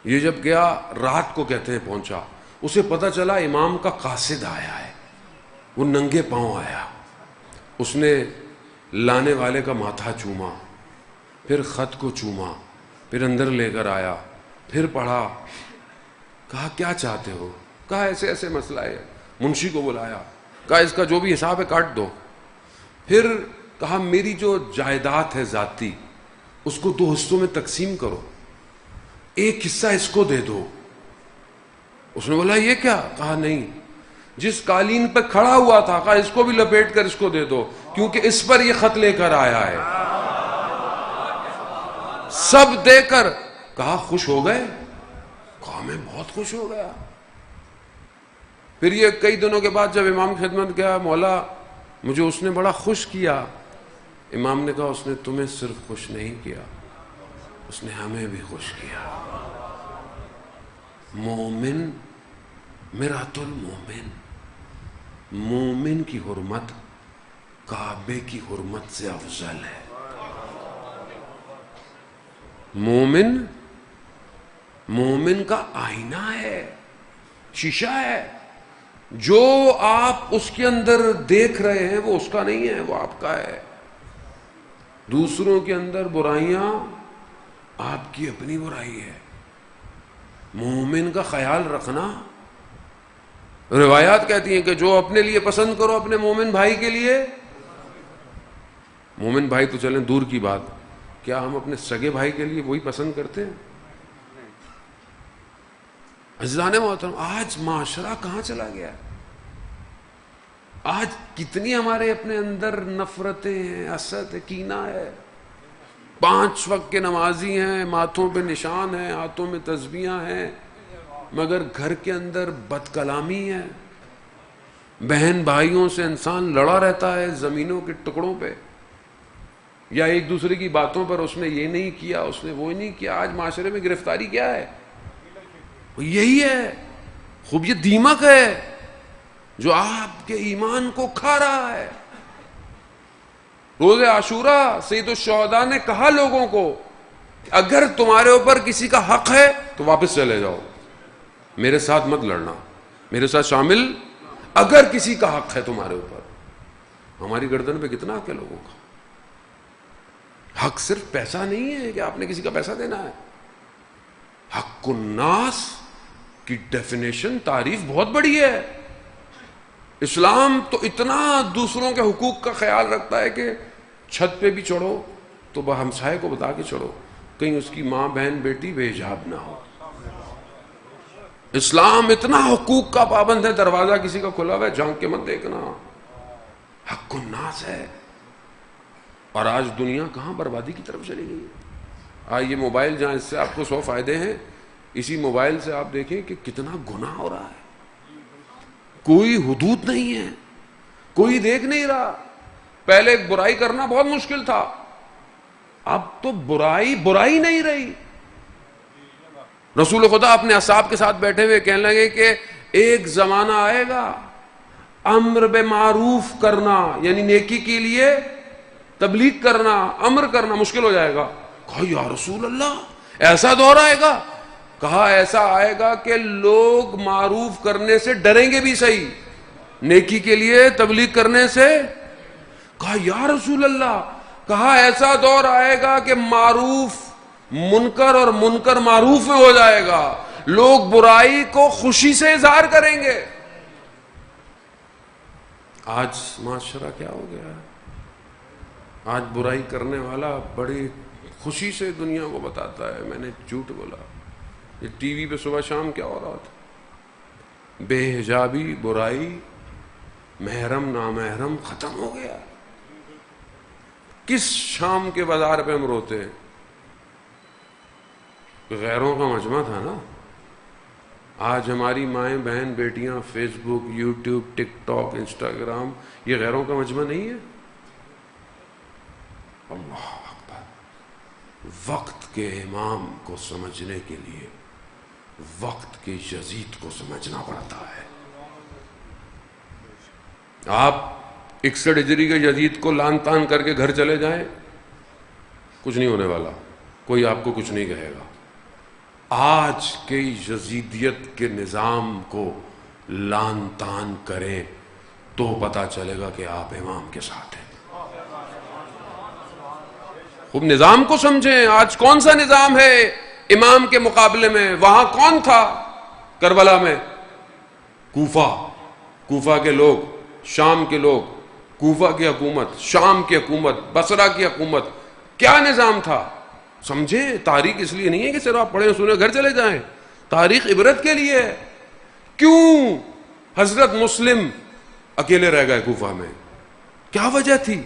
یہ جب گیا رات کو کہتے ہیں پہنچا، اسے پتہ چلا امام کا قاصد آیا ہے. وہ ننگے پاؤں آیا، اس نے لانے والے کا ماتھا چوما، پھر خط کو چوما، پھر اندر لے کر آیا، پھر پڑھا. کہا کیا چاہتے ہو؟ کہا ایسے ایسے مسئلہ ہے. منشی کو بلایا، کہا اس کا جو بھی حساب ہے کاٹ دو. پھر کہا میری جو جائیداد ہے ذاتی اس کو 2 حصوں میں تقسیم کرو، ایک حصہ اس کو دے دو. اس نے بولا یہ کیا؟ کہا نہیں، جس قالین پہ کھڑا ہوا تھا کہا اس کو بھی لپیٹ کر اس کو دے دو، کیونکہ اس پر یہ خط لے کر آیا ہے. سب دے کر کہا خوش ہو گئے؟ کہا میں بہت خوش ہو گیا. پھر یہ کئی دنوں کے بعد جب امام کی خدمت گیا، مولا مجھے اس نے بڑا خوش کیا. امام نے کہا اس نے تمہیں صرف خوش نہیں کیا، اس نے ہمیں بھی خوش کیا. مومن مرات المومن، مومن کی حرمت کعبے کی حرمت سے افضل ہے. مومن کا آئینہ ہے، شیشہ ہے. جو آپ اس کے اندر دیکھ رہے ہیں وہ اس کا نہیں ہے، وہ آپ کا ہے. دوسروں کے اندر برائیاں آپ کی اپنی برائی ہے. مومن کا خیال رکھنا. روایات کہتی ہیں کہ جو اپنے لیے پسند کرو اپنے مومن بھائی کے لیے. مومن بھائی تو چلیں دور کی بات، کیا ہم اپنے سگے بھائی کے لیے وہی پسند کرتے ہیں؟ عزیزان محترم، آج معاشرہ کہاں چلا گیا ہے؟ آج کتنی ہمارے اپنے اندر نفرتیں ہیں، حسد ہے، کینہ ہے. 5 وقت کے نمازی ہیں، ماتھوں پہ نشان ہیں، ہاتھوں میں تسبیحاں ہیں، مگر گھر کے اندر بد کلامی ہے. بہن بھائیوں سے انسان لڑا رہتا ہے زمینوں کے ٹکڑوں پہ، یا ایک دوسرے کی باتوں پر اس نے یہ نہیں کیا، اس نے وہ نہیں کیا. آج معاشرے میں گرفتاری کیا ہے؟ یہی ہے. خوب یہ دیمک ہے جو آپ کے ایمان کو کھا رہا ہے. روز عاشوراء سید الشہداء نے کہا لوگوں کو، اگر تمہارے اوپر کسی کا حق ہے تو واپس چلے جاؤ، میرے ساتھ مت لڑنا، میرے ساتھ شامل. اگر کسی کا حق ہے تمہارے اوپر. ہماری گردن پہ کتنا حق ہے لوگوں کا. حق صرف پیسہ نہیں ہے کہ آپ نے کسی کا پیسہ دینا ہے. حق الناس کی ڈیفینیشن، تعریف بہت بڑی ہے. اسلام تو اتنا دوسروں کے حقوق کا خیال رکھتا ہے کہ چھت پہ بھی چڑھو تو ہمسائے کو بتا کے چڑھو کہیں اس کی ماں بہن بیٹی بے حجاب نہ ہو. اسلام اتنا حقوق کا پابند ہے، دروازہ کسی کا کھلا ہوا ہے جھانک کے مت دیکھنا. حق الناس ہے. اور آج دنیا کہاں بربادی کی طرف چلی گئی. آج یہ موبائل جہاں اس سے آپ کو 100 فائدے ہیں، اسی موبائل سے آپ دیکھیں کہ کتنا گناہ ہو رہا ہے. کوئی حدود نہیں ہے، کوئی دیکھ نہیں رہا. پہلے برائی کرنا بہت مشکل تھا، اب تو برائی نہیں رہی. رسول خدا اپنے اصحاب کے ساتھ بیٹھے ہوئے کہنے لگے کہ ایک زمانہ آئے گا امر بالمعروف کرنا، یعنی نیکی کے لیے تبلیغ کرنا، امر کرنا مشکل ہو جائے گا. کہا یا رسول اللہ ایسا دور آئے گا؟ کہا ایسا آئے گا کہ لوگ معروف کرنے سے ڈریں گے بھی صحیح، نیکی کے لیے تبلیغ کرنے سے. کہا یا رسول اللہ، کہا ایسا دور آئے گا کہ معروف منکر اور منکر معروف میں ہو جائے گا، لوگ برائی کو خوشی سے اظہار کریں گے. آج معاشرہ کیا ہو گیا ہے؟ آج برائی کرنے والا بڑی خوشی سے دنیا کو بتاتا ہے میں نے جھوٹ بولا. یہ ٹی وی پہ صبح شام کیا ہو رہا تھا؟ بے حجابی، برائی، محرم نامحرم ختم ہو گیا. کس شام کے بازار پہ ہم روتے ہیں؟ غیروں کا مجمع تھا نا. آج ہماری مائیں بہن بیٹیاں فیس بک، یوٹیوب، ٹک ٹاک، انسٹاگرام، یہ غیروں کا مجمع نہیں ہے؟ اللہ اکبر. وقت کے امام کو سمجھنے کے لیے وقت کے یزید کو سمجھنا پڑتا ہے. آپ 61 ہجری کے یزید کو لان تان کر کے گھر چلے جائیں، کچھ نہیں ہونے والا، کوئی آپ کو کچھ نہیں کہے گا. آج کے یزیدیت کے نظام کو لان تان کریں تو پتہ چلے گا کہ آپ امام کے ساتھ ہیں. خوب نظام کو سمجھیں. آج کون سا نظام ہے امام کے مقابلے میں؟ وہاں کون تھا کربلا میں؟ کوفہ کے لوگ، شام کے لوگ، کوفہ کی حکومت، شام کی حکومت، بصرہ کی حکومت. کیا نظام تھا؟ سمجھیں. تاریخ اس لیے نہیں ہے کہ صرف آپ پڑھیں سنیں گھر چلے جائیں، تاریخ عبرت کے لیے ہے. کیوں حضرت مسلم اکیلے رہ گئے کوفہ میں؟ کیا وجہ تھی؟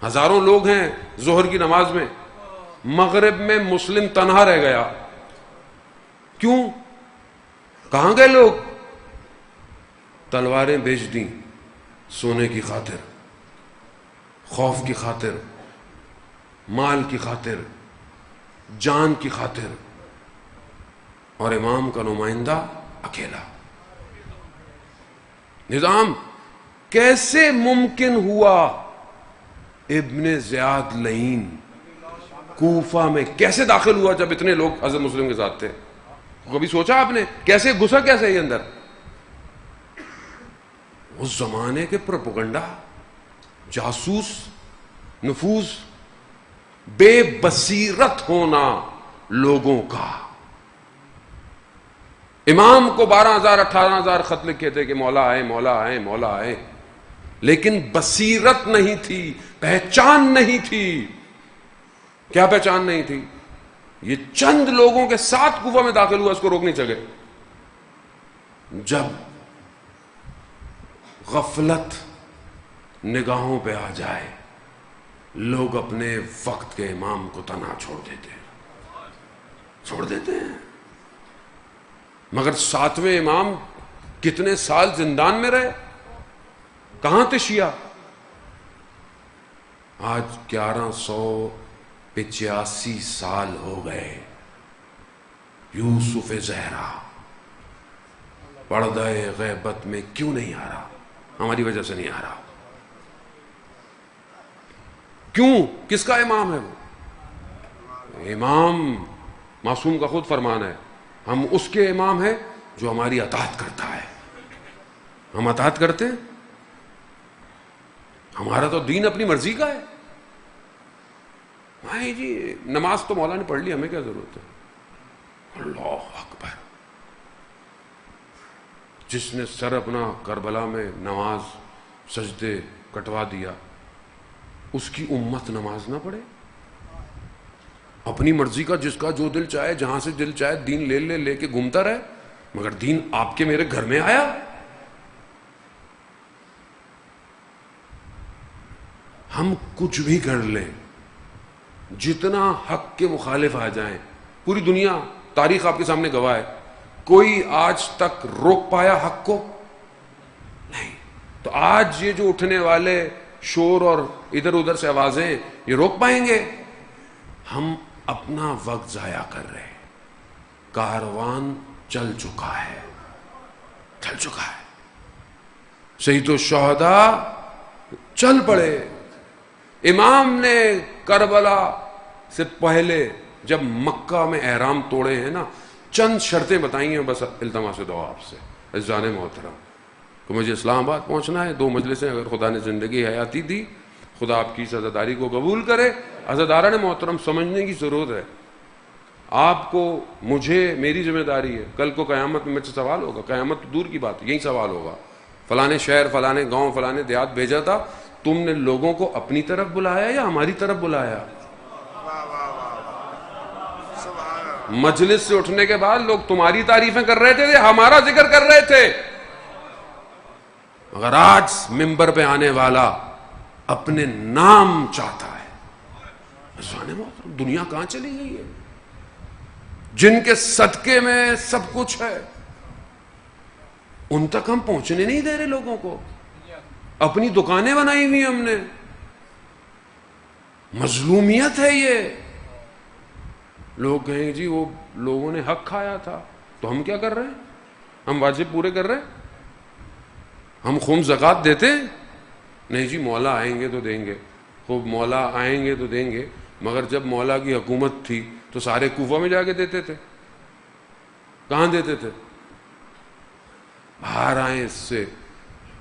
ہزاروں لوگ ہیں ظہر کی نماز میں، مغرب میں مسلم تنہا رہ گیا. کیوں؟ کہاں گئے لوگ؟ تلواریں بیچ دیں سونے کی خاطر، خوف کی خاطر، مال کی خاطر، جان کی خاطر، اور امام کا نمائندہ اکیلا. نظام کیسے ممکن ہوا؟ ابن زیاد لعین کوفہ میں کیسے داخل ہوا جب اتنے لوگ حضرت مسلم کے ساتھ تھے؟ کبھی سوچا آپ نے کیسے گھسا؟ کیسے یہ اندر؟ اس زمانے کے پروپیگنڈا، جاسوس، نفوذ، بے بصیرت ہونا لوگوں کا. امام کو 12,000 18,000 خط لکھے تھے کہ مولا آئے مولا آئے مولا آئے، لیکن بصیرت نہیں تھی، پہچان نہیں تھی. کیا پہچان نہیں تھی؟ یہ چند لوگوں کے ساتھ کوفہ میں داخل ہوا، اس کو روک نہیں سکے. جب غفلت نگاہوں پہ آ جائے، لوگ اپنے وقت کے امام کو تنہا چھوڑ دیتے ہیں. مگر 7ویں امام کتنے سال زندان میں رہے، کہاں تھے شیعہ؟ آج 1185 سال ہو گئے. یوسف زہرا پردہ غیبت میں کیوں نہیں آ رہا؟ ہماری وجہ سے نہیں آ رہا. کیوں؟ کس کا امام ہے وہ؟ امام معصوم کا خود فرمان ہے، ہم اس کے امام ہیں جو ہماری اطاعت کرتا ہے. ہم اطاعت کرتے ہیں؟ ہمارا تو دین اپنی مرضی کا ہے. بھائی جی نماز تو مولا نے پڑھ لی، ہمیں کیا ضرورت ہے؟ اللہ اکبر. جس نے سر اپنا کربلا میں نماز سجدے کٹوا دیا، اس کی امت نماز نہ پڑھے؟ اپنی مرضی کا، جس کا جو دل چاہے، جہاں سے دل چاہے دین لے کے گھومتا رہے، مگر دین آپ کے میرے گھر میں آیا. ہم کچھ بھی کر لیں، جتنا حق کے مخالف آ جائیں، پوری دنیا تاریخ آپ کے سامنے گواہ ہے، کوئی آج تک روک پایا حق کو؟ نہیں. تو آج یہ جو اٹھنے والے شور اور ادھر ادھر سے آوازیں، یہ روک پائیں گے؟ ہم اپنا وقت ضائع کر رہے ہیں. کاروان چل چکا ہے. شہید الشہداء چل پڑے. امام نے کربلا سے پہلے جب مکہ میں احرام توڑے ہیں نا، چند شرطیں بتائی ہیں، بس التماس دعا آپ سے عزیزان محترم کہ مجھے اسلام آباد پہنچنا ہے. 2 مجلسیں اگر خدا نے زندگی حیاتی دی، خدا آپ کی اس عزاداری کو قبول کرے. عزاداران محترم سمجھنے کی ضرورت ہے. آپ کو، مجھے، میری ذمہ داری ہے. کل کو قیامت میں مجھ سے سوال ہوگا. قیامت دور کی بات، یہی سوال ہوگا، فلانے شہر، فلانے گاؤں، فلانے دیہات بھیجا تھا، تم نے لوگوں کو اپنی طرف بلایا یا ہماری طرف بلایا؟ مجلس سے اٹھنے کے بعد لوگ تمہاری تعریفیں کر رہے تھے یا ہمارا ذکر کر رہے تھے؟ اگر آج منبر پہ آنے والا اپنے نام چاہتا ہے، دنیا کہاں چلی گئی ہے؟ جن کے صدقے میں سب کچھ ہے، ان تک ہم پہنچنے نہیں دے رہے لوگوں کو. اپنی دکانیں بنائی ہوئی ہم نے. مظلومیت ہے یہ. لوگ کہیں جی وہ لوگوں نے حق کھایا تھا، تو ہم کیا کر رہے ہیں؟ ہم واجب پورے کر رہے ہیں؟ ہم خمس زکوٰۃ دیتے ہیں؟ نہیں جی مولا آئیں گے تو دیں گے. خوب مولا آئیں گے تو دیں گے، مگر جب مولا کی حکومت تھی تو سارے کوفہ میں جا کے دیتے تھے. کہاں دیتے تھے؟ باہر آئیں اس سے.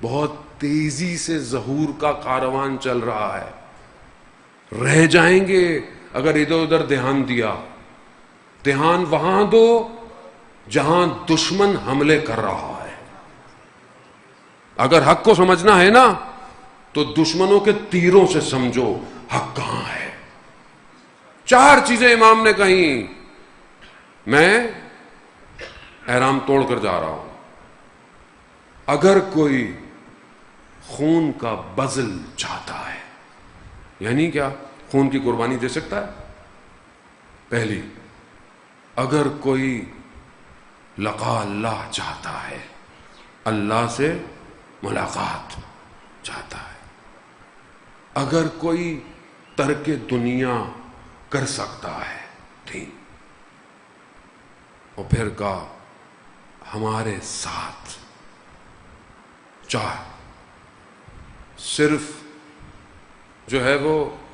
بہت تیزی سے ظہور کا کاروان چل رہا ہے. رہ جائیں گے اگر ادھر ادھر دھیان دیا. دھیان وہاں دو جہاں دشمن حملے کر رہا ہے. اگر حق کو سمجھنا ہے نا تو دشمنوں کے تیروں سے سمجھو حق کہاں ہے. 4 چیزیں امام نے کہیں. میں احرام توڑ کر جا رہا ہوں. اگر کوئی خون کا بذل چاہتا ہے، یعنی کیا؟ خون کی قربانی دے سکتا ہے. پہلی، اگر کوئی لقاء اللہ چاہتا ہے، اللہ سے ملاقات چاہتا ہے، اگر کوئی ترک دنیا کر سکتا ہے، ٹھیک. اور پھر کہا ہمارے ساتھ. 4، صرف جو ہے وہ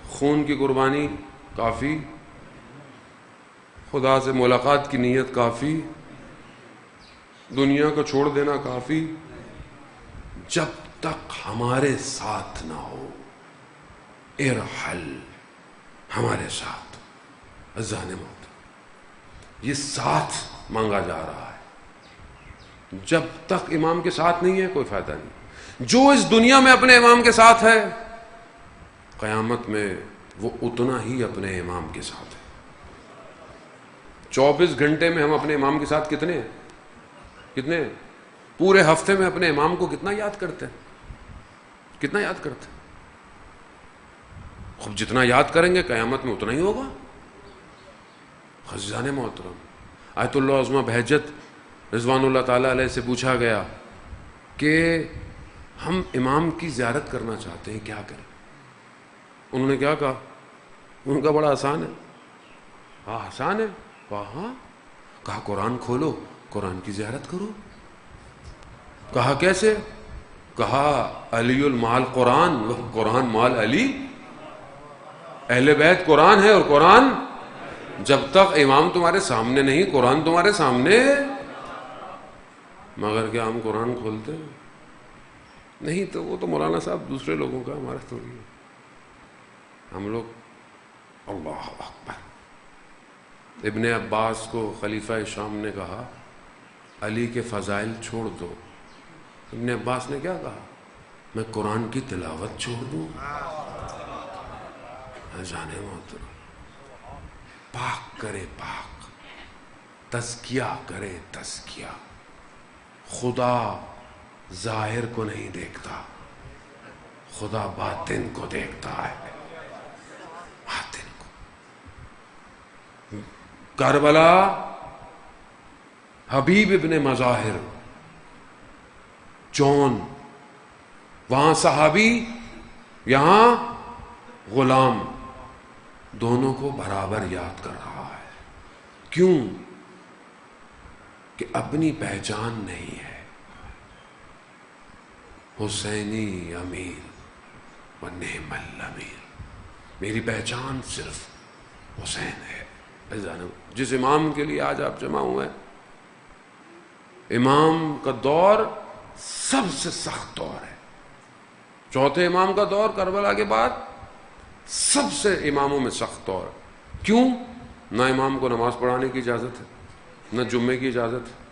خون کی قربانی کافی، خدا سے ملاقات کی نیت کافی، دنیا کو چھوڑ دینا کافی. جب تک ہمارے ساتھ نہ ہو، ارحل، ہمارے ساتھ، اذان موت، یہ ساتھ مانگا جا رہا ہے۔ جب تک امام کے ساتھ نہیں ہے کوئی فائدہ نہیں۔ جو اس دنیا میں اپنے امام کے ساتھ ہے، قیامت میں وہ اتنا ہی اپنے امام کے ساتھ ہے۔ 24 گھنٹے میں ہم اپنے امام کے ساتھ کتنے ہیں؟ کتنے ہیں؟ پورے ہفتے میں اپنے امام کو کتنا یاد کرتے ہیں؟ کتنا یاد کرتے ہیں؟ خب جتنا یاد کریں گے قیامت میں اتنا ہی ہوگا۔ عزیزان محترم، آیت اللہ عظمہ بہجت رضوان اللہ تعالیٰ علیہ سے پوچھا گیا کہ ہم امام کی زیارت کرنا چاہتے ہیں، کیا کریں؟ انہوں نے کیا کہا؟ ان کا بڑا آسان ہے۔ ہاں آسان ہے؟ کہا کہا قرآن کھولو، قرآن کی زیارت کرو۔ کہا کیسے؟ کہا علی المال قرآن، قرآن مال علی، اہل بیت قرآن ہے اور قرآن جب تک امام تمہارے سامنے نہیں قرآن تمہارے سامنے۔ مگر کیا ہم قرآن کھولتے ہیں؟ نہیں، تو وہ تو مولانا صاحب دوسرے لوگوں کا، ہمارا تھوڑی ہے۔ ہم لوگ اللہ اکبر۔ ابن عباس کو خلیفہ شام نے کہا علی کے فضائل چھوڑ دو۔ ابن عباس نے کیا کہا؟ میں قرآن کی تلاوت چھوڑ دوں؟ جانے محترم، پاک کرے پاک، تزکیہ کرے تزکیہ۔ خدا ظاہر کو نہیں دیکھتا، خدا باطن کو دیکھتا ہے، باطن کو۔ کربلا حبیب ابن مظاہر جون، وہاں صحابی یہاں غلام، دونوں کو برابر یاد کر رہا ہے۔ کیوں؟ کہ اپنی پہچان نہیں ہے۔ حسینی امیر و نعم الامیر، میری پہچان صرف حسین ہے۔ جس امام کے لیے آج آپ جمع ہوئے ہیں، امام کا دور سب سے سخت دور ہے۔ چوتھے امام کا دور کربلا کے بعد سب سے اماموں میں سخت دور۔ کیوں؟ نہ امام کو نماز پڑھانے کی اجازت ہے، نہ جمعے کی اجازت ہے،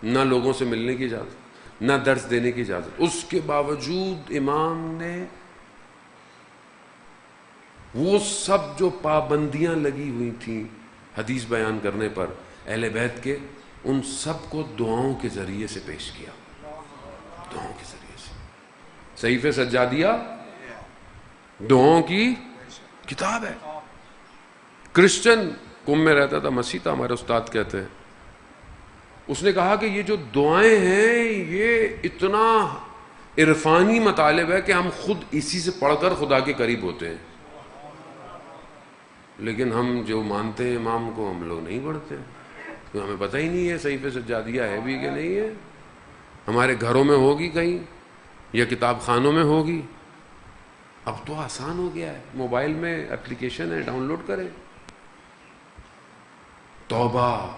نہ لوگوں سے ملنے کی اجازت، نہ درس دینے کی اجازت۔ اس کے باوجود امام نے وہ سب جو پابندیاں لگی ہوئی تھیں حدیث بیان کرنے پر اہل بیت کے، ان سب کو دعاؤں کے ذریعے سے پیش کیا۔ دعاؤں کے ذریعے سے صحیفہ سجادیہ دعاؤں کی کتاب ہے۔ کرسچن قم میں رہتا تھا، مسیح تھا، ہمارے استاد کہتے ہیں، اس نے کہا کہ یہ جو دعائیں ہیں یہ اتنا عرفانی مطالب ہے کہ ہم خود اسی سے پڑھ کر خدا کے قریب ہوتے ہیں، لیکن ہم جو مانتے ہیں امام کو ہم لوگ نہیں پڑھتے، کیونکہ ہمیں پتہ ہی نہیں ہے صحیفہ سجادیہ ہے بھی کہ نہیں ہے۔ ہمارے گھروں میں ہوگی کہیں یا کتاب خانوں میں ہوگی۔ اب تو آسان ہو گیا ہے، موبائل میں اپلیکیشن ہے، ڈاؤن لوڈ کریں۔ توبہ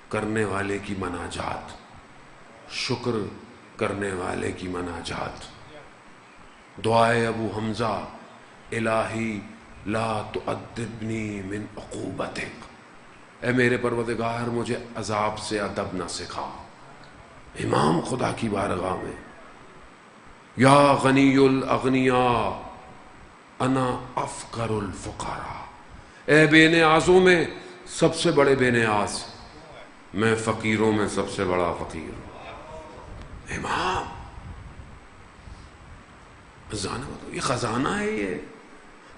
کرنے والے کی مناجات، شکر کرنے والے کی مناجات، دعائے ابو حمزہ، الہی لا تؤدبنی من عقوبتک، اے میرے پروردگار مجھے عذاب سے ادب نہ سکھا۔ امام خدا کی بارگاہ میں، یا غنی الاغنیاء انا افقر الفقراء، اے بے نیازوں میں سب سے بڑے بے نیاز، میں فقیروں میں سب سے بڑا فقیر ہوں۔ امام یہ خزانہ ہے، یہ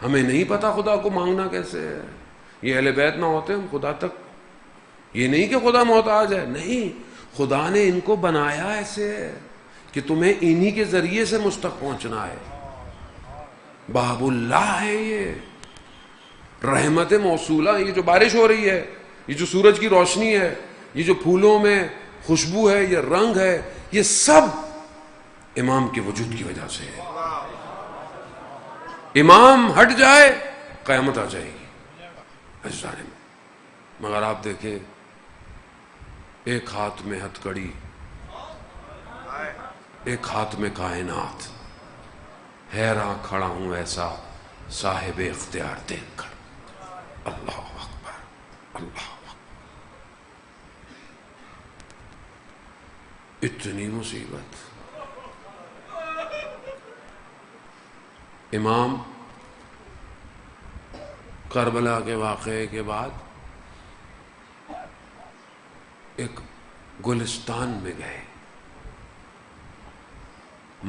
ہمیں نہیں پتا خدا کو مانگنا کیسے ہے۔ یہ اہل بیت نہ ہوتے ہم خدا تک، یہ نہیں کہ خدا محتاج ہے، نہیں، خدا نے ان کو بنایا ایسے کہ تمہیں انہی کے ذریعے سے مجھ تک پہنچنا ہے۔ باب اللہ ہے یہ، رحمت موصولہ، یہ جو بارش ہو رہی ہے، یہ جو سورج کی روشنی ہے، یہ جو پھولوں میں خوشبو ہے، یہ رنگ ہے، یہ سب امام کے وجود کی وجہ سے ہے۔ امام ہٹ جائے قیامت آ جائے گی۔ مگر آپ دیکھیں، ایک ہاتھ میں ہتھ کڑی، ایک ہاتھ میں کائنات، حیراں کھڑا ہوں ایسا صاحب اختیار دیکھ کر۔ اللہ اکبر، اللہ اکبر، اتنی مصیبت۔ امام کربلا کے واقعے کے بعد ایک گلستان میں گئے،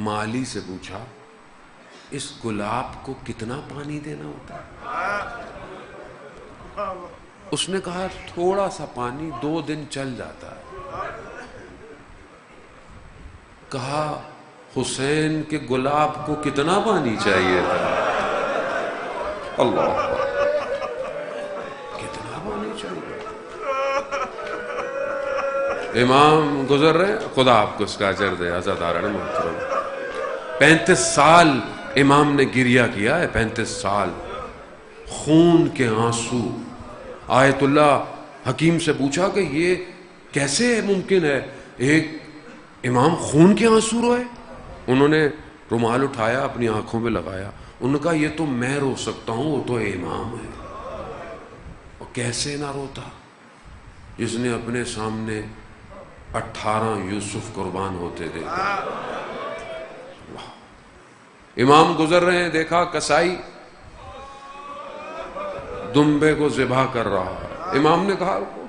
مالی سے پوچھا اس گلاب کو کتنا پانی دینا ہوتا ہے؟ اس نے کہا تھوڑا سا پانی 2 دن چل جاتا ہے۔ کہا حسین کے گلاب کو کتنا پانی چاہیے تھا؟ اللہ اکبر، کتنا پانی چاہیے؟ امام گزر رہے، خدا آپ کو اس کا اجر دے۔ عزاداران محترم، 35 سال امام نے گریہ کیا ہے، 35 سال خون کے آنسو۔ آیت اللہ حکیم سے پوچھا کہ یہ کیسے ممکن ہے ایک امام خون کے آنسو روئے؟ انہوں نے رومال اٹھایا، اپنی آنکھوں پہ لگایا، انہوں نے کہا یہ تو میں رو سکتا ہوں، وہ تو امام ہے۔ اور کیسے نہ روتا جس نے اپنے سامنے 18 یوسف قربان ہوتے دیکھے۔ امام گزر رہے ہیں، دیکھا کسائی دمبے کو ذبح کر رہا ہے۔ امام نے کہا رکو،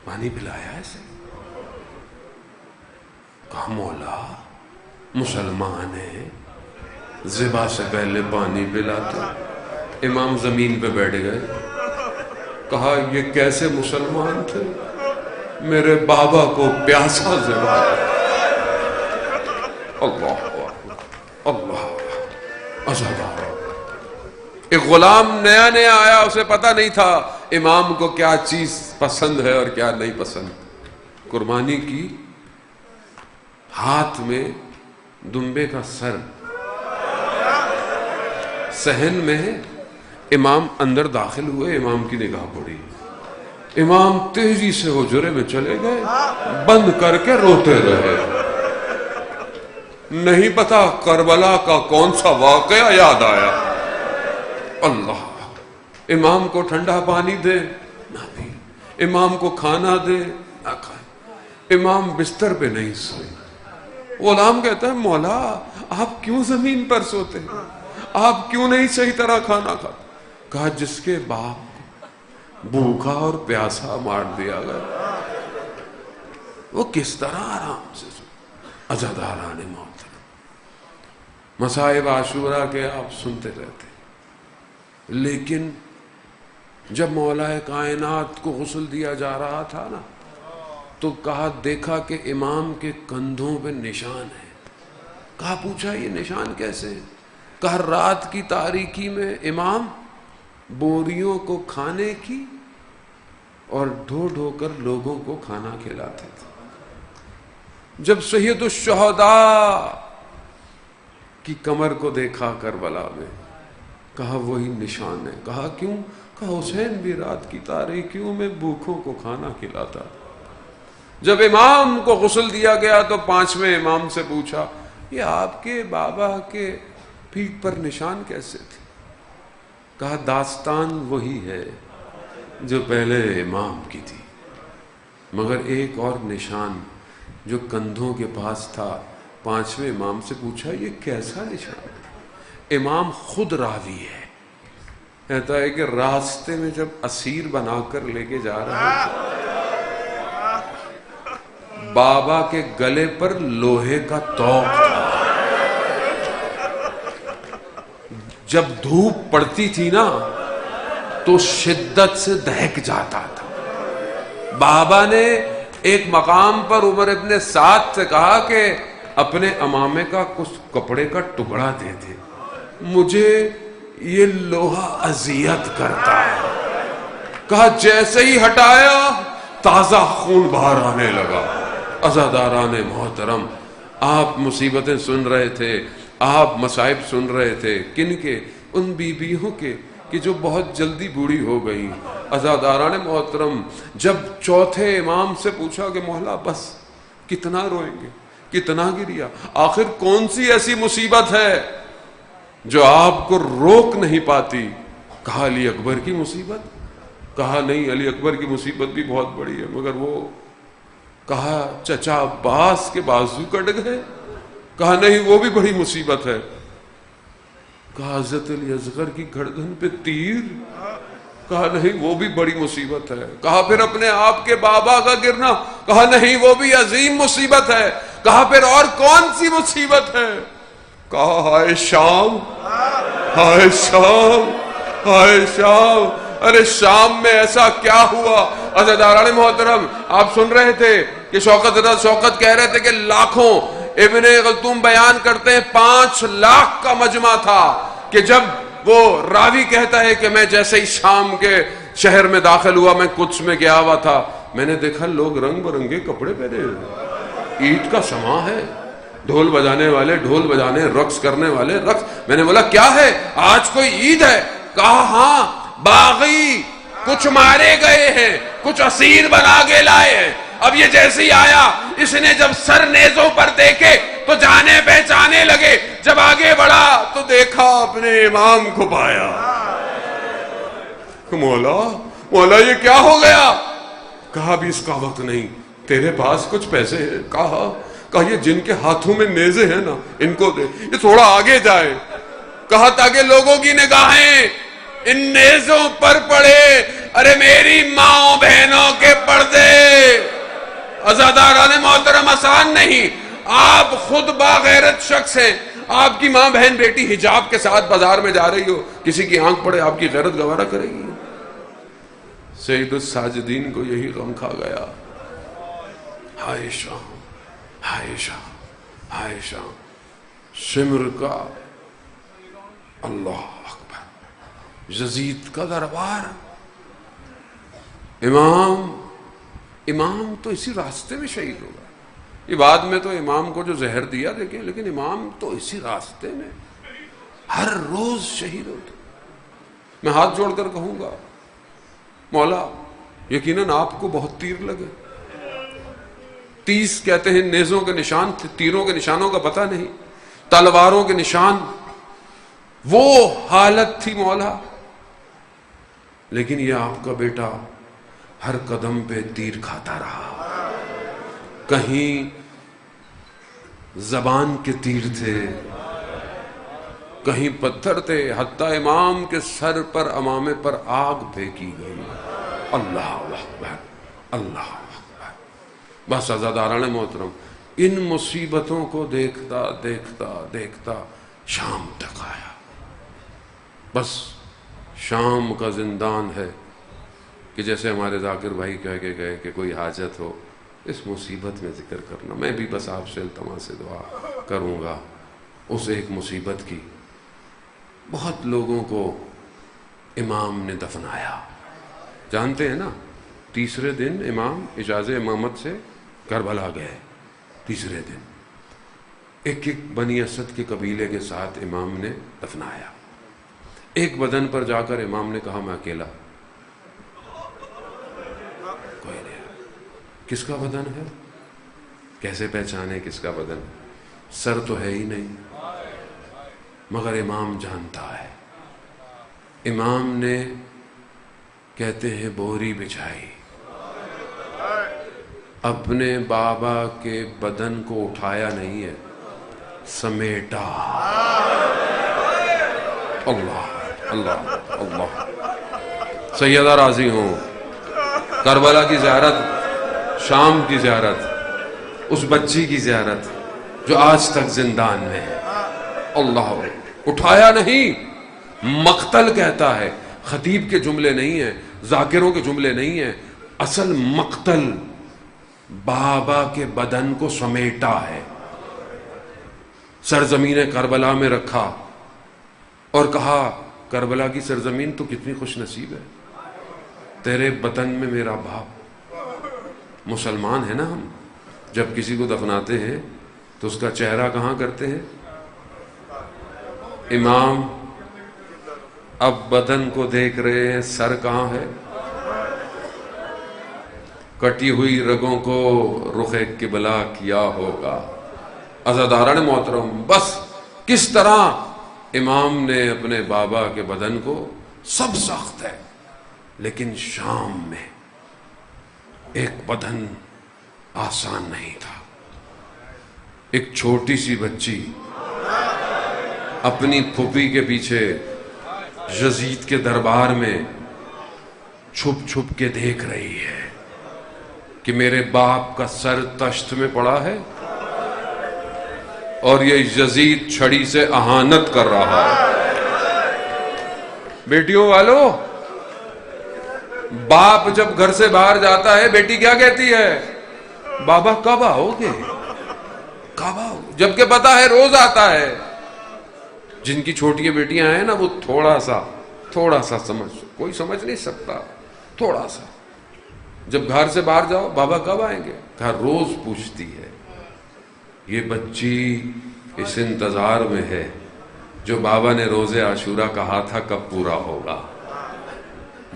پانی پلایا اسے؟ کہا مولا مسلمان ہے، ذبح سے پہلے پانی پلاتے۔ امام زمین پہ بیٹھ گئے، کہا یہ کیسے مسلمان تھے؟ میرے بابا کو پیاسا ذبح۔ اللہ اللہ، عزادار، ایک غلام نیا نیا آیا، اسے پتہ نہیں تھا امام کو کیا چیز پسند ہے اور کیا نہیں پسند۔ قربانی کی، ہاتھ میں دمبے کا سر، صحن میں ہے۔ امام اندر داخل ہوئے، امام کی نگاہ پڑی، امام تیزی سے حجرے میں چلے گئے، بند کر کے روتے رہے۔ نہیں پتا کربلا کا کون سا واقعہ یاد آیا۔ اللہ، امام کو ٹھنڈا پانی دے نہ پی، امام کو کھانا دے نہ کھائے، امام بستر پہ نہیں سوئے۔ غلام کہتا ہے مولا آپ کیوں زمین پر سوتے ہیں؟ آپ کیوں نہیں صحیح طرح کھانا کھاتے؟ کہا جس کے باپ بھوکا اور پیاسا مار دیا گیا، وہ کس طرح آرام سے سو۔ عزاداران محترم، مصائب عاشورہ کے آپ سنتے رہتے، لیکن جب مولا کائنات کو غسل دیا جا رہا تھا نا، تو کہا دیکھا کہ امام کے کندھوں پہ نشان ہے۔ کہا پوچھا یہ نشان کیسے؟ کہا رات کی تاریکی میں امام بوریوں کو کھانے کی اور ڈھو ڈھو کر لوگوں کو کھانا کھلاتے تھے۔ جب سید الشہداء کی کمر کو دیکھا کربلا میں، کہا وہی نشان ہے۔ کہا کیوں؟ کہا حسین بھی رات کی تاریکیوں میں بھوکوں کو کھانا کھلاتا۔ جب امام کو غسل دیا گیا تو 5ویں امام سے پوچھا یہ آپ کے بابا کے پیٹھ پر نشان کیسے تھے؟ کہا داستان وہی ہے جو پہلے امام کی تھی، مگر ایک اور نشان جو کندھوں کے پاس تھا۔ 5ویں امام سے پوچھا یہ کیسا نشان ہے؟ امام خود راوی ہے، کہتا ہے کہ راستے میں جب اسیر بنا کر لے کے جا رہے تھے، بابا کے گلے پر لوہے کا توق تھا، جب دھوپ پڑتی تھی نا تو شدت سے دہک جاتا تھا۔ بابا نے ایک مقام پر عمر ابن سعد سے کہا کہ اپنے امامے کا کچھ کپڑے کا ٹکڑا دے دے، مجھے یہ لوہا اذیت کرتا ہے۔ کہا جیسے ہی ہٹایا تازہ خون باہر آنے لگا۔ عزاداران محترم، آپ مصیبتیں سن رہے تھے، آپ مصائب سن رہے تھے، کن کے؟ ان بیویوں کے کہ جو بہت جلدی بوڑھی ہو گئی۔ عزاداران محترم، جب 4تھے امام سے پوچھا کہ مولا بس کتنا روئیں گے، کتنا گریا. آخر کون سی ایسی مصیبت ہے جو آپ کو روک نہیں پاتی؟ کہا علی اکبر کی مصیبت. کہا نہیں، علی اکبر کی مصیبت بھی بہت بڑی ہے، مگر وہ. کہا چچا عباس کے بازو کٹ گئے. کہا نہیں، وہ بھی بڑی مصیبت ہے. کہا حضرت علی اصغر کی گردن پہ تیر. کہا نہیں، وہ بھی بڑی مصیبت ہے. کہا پھر اپنے آپ کے بابا کا گرنا. کہا نہیں، وہ بھی عظیم مصیبت ہے. کہا پھر اور کون سی مصیبت ہے؟ کہا ہائے شام، ہائے شام، ہائے شام. ارے شام میں ایسا کیا ہوا؟ عزیزان محترم، آپ سن رہے تھے کہ شوکت کہہ رہے تھے کہ لاکھوں. ابن خلدون بیان کرتے ہیں 5 لاکھ کا مجمع تھا کہ جب وہ راوی کہتا ہے کہ میں جیسے ہی شام کے شہر میں داخل ہوا، میں قدس میں گیا ہوا تھا، میں نے دیکھا لوگ رنگ برنگے کپڑے پہنے ہوئے، عید کا سماں ہے، ڈھول بجانے والے ڈھول بجانے، رقص کرنے والے رقص. میں نے بولا کیا ہے، آج کوئی عید ہے؟ کہا ہاں، باغی کچھ مارے گئے ہیں، کچھ اسیر بنا کے لائے ہیں. اب یہ جیسے ہی آیا، اس نے جب سر نیزوں پر دیکھے تو جانے پہچانے لگے. جب آگے بڑھا تو دیکھا اپنے امام کو پایا. مولا یہ کیا ہو گیا؟ کہا ابھی اس کا وقت نہیں، تیرے پاس کچھ پیسے ہیں؟ کہا یہ جن کے ہاتھوں میں نیزے ہیں نا، ان کو دے، یہ تھوڑا آگے جائے. کہا تاکہ لوگوں کی نگاہیں ان نیزوں پر پڑے. ارے میری ماں بہنوں کے پردے عزاداران محترم آسان نہیں. آپ خود باغیرت شخص ہیں، آپ کی ماں بہن بیٹی حجاب کے ساتھ بازار میں جا رہی ہو، کسی کی آنکھ پڑے، آپ کی غیرت گوارا کرے گی؟ سید الساجدین کو یہی غم کھا گیا. ہائے شام، ہائے شام، ہائے شام. شمر کا اللہ اکبر، یزید کا دربار. امام تو اسی راستے میں شہید ہوگا. یہ بعد میں تو امام کو جو زہر دیا دیکھیں، لیکن امام تو اسی راستے میں ہر روز شہید ہوتے. میں ہاتھ جوڑ کر کہوں گا مولا یقیناً آپ کو بہت تیر لگے. 30 کہتے ہیں نیزوں کے نشان تھے، تیروں کے نشانوں کا پتہ نہیں، تلواروں کے نشان. وہ حالت تھی مولا. لیکن یہ آپ کا بیٹا ہر قدم پہ تیر کھاتا رہا. کہیں زبان کے تیر تھے، کہیں پتھر تھے، حتیٰ امام کے سر پر، امامے پر آگ پھینکی گئی. اللہ اکبر، اللہ اکبر. بس عزاداران محترم، ان مصیبتوں کو دیکھتا دیکھتا دیکھتا شام تک آیا. بس شام کا زندان ہے کہ جیسے ہمارے ذاکر بھائی کہہ کے گئے کہ کوئی حاجت ہو اس مصیبت میں ذکر کرنا. میں بھی بس آپ سے التماس سے دعا کروں گا اس ایک مصیبت کی. بہت لوگوں کو امام نے دفنایا. جانتے ہیں نا، تیسرے دن امام اجازت امامت سے کربلا گئے. تیسرے دن ایک بنی اسد کے قبیلے کے ساتھ امام نے دفنایا. ایک بدن پر جا کر امام نے کہا میں اکیلا، کوئی نہیں. کس کا بدن ہے؟ کیسے پہچانے کس کا بدن؟ سر تو ہے ہی نہیں، مگر امام جانتا ہے. امام نے کہتے ہیں بوری بچھائی، اپنے بابا کے بدن کو اٹھایا نہیں ہے، سمیٹا. اللہ اللہ اللہ. سیدہ راضی ہوں، کربلا کی زیارت، شام کی زیارت، اس بچی کی زیارت جو آج تک زندان میں ہے. اللہ اٹھایا نہیں، مقتل کہتا ہے. خطیب کے جملے نہیں ہیں، ذاکروں کے جملے نہیں ہیں. اصل مقتل بابا کے بدن کو سمیٹا ہے، سرزمین کربلا میں رکھا اور کہا کربلا کی سرزمین تو کتنی خوش نصیب ہے، تیرے بدن میں میرا باپ. مسلمان ہے نا ہم، جب کسی کو دفناتے ہیں تو اس کا چہرہ کہاں کرتے ہیں؟ امام اب بدن کو دیکھ رہے ہیں، سر کہاں ہے؟ کٹی ہوئی رگوں کو رخ قبلہ کیا ہوگا. عزاداران محترم، بس کس طرح امام نے اپنے بابا کے بدن کو، سب سخت ہے لیکن شام میں ایک بدن آسان نہیں تھا. ایک چھوٹی سی بچی اپنی پھوپھی کے پیچھے یزید کے دربار میں چھپ چھپ کے دیکھ رہی ہے کہ میرے باپ کا سر تشت میں پڑا ہے اور یہ یزید چھڑی سے اہانت کر رہا ہے. بیٹیوں والو، باپ جب گھر سے باہر جاتا ہے بیٹی کیا کہتی ہے؟ بابا کب آؤ گے، کب آؤ، جبکہ پتا ہے روز آتا ہے. جن کی چھوٹی بیٹیاں ہیں نا وہ تھوڑا سا کوئی سمجھ نہیں سکتا، تھوڑا سا. جب گھر سے باہر جاؤ بابا کب آئیں گے، گھر روز پوچھتی ہے. یہ بچی اس انتظار میں ہے جو بابا نے روزے عاشورہ کہا تھا کب پورا ہوگا.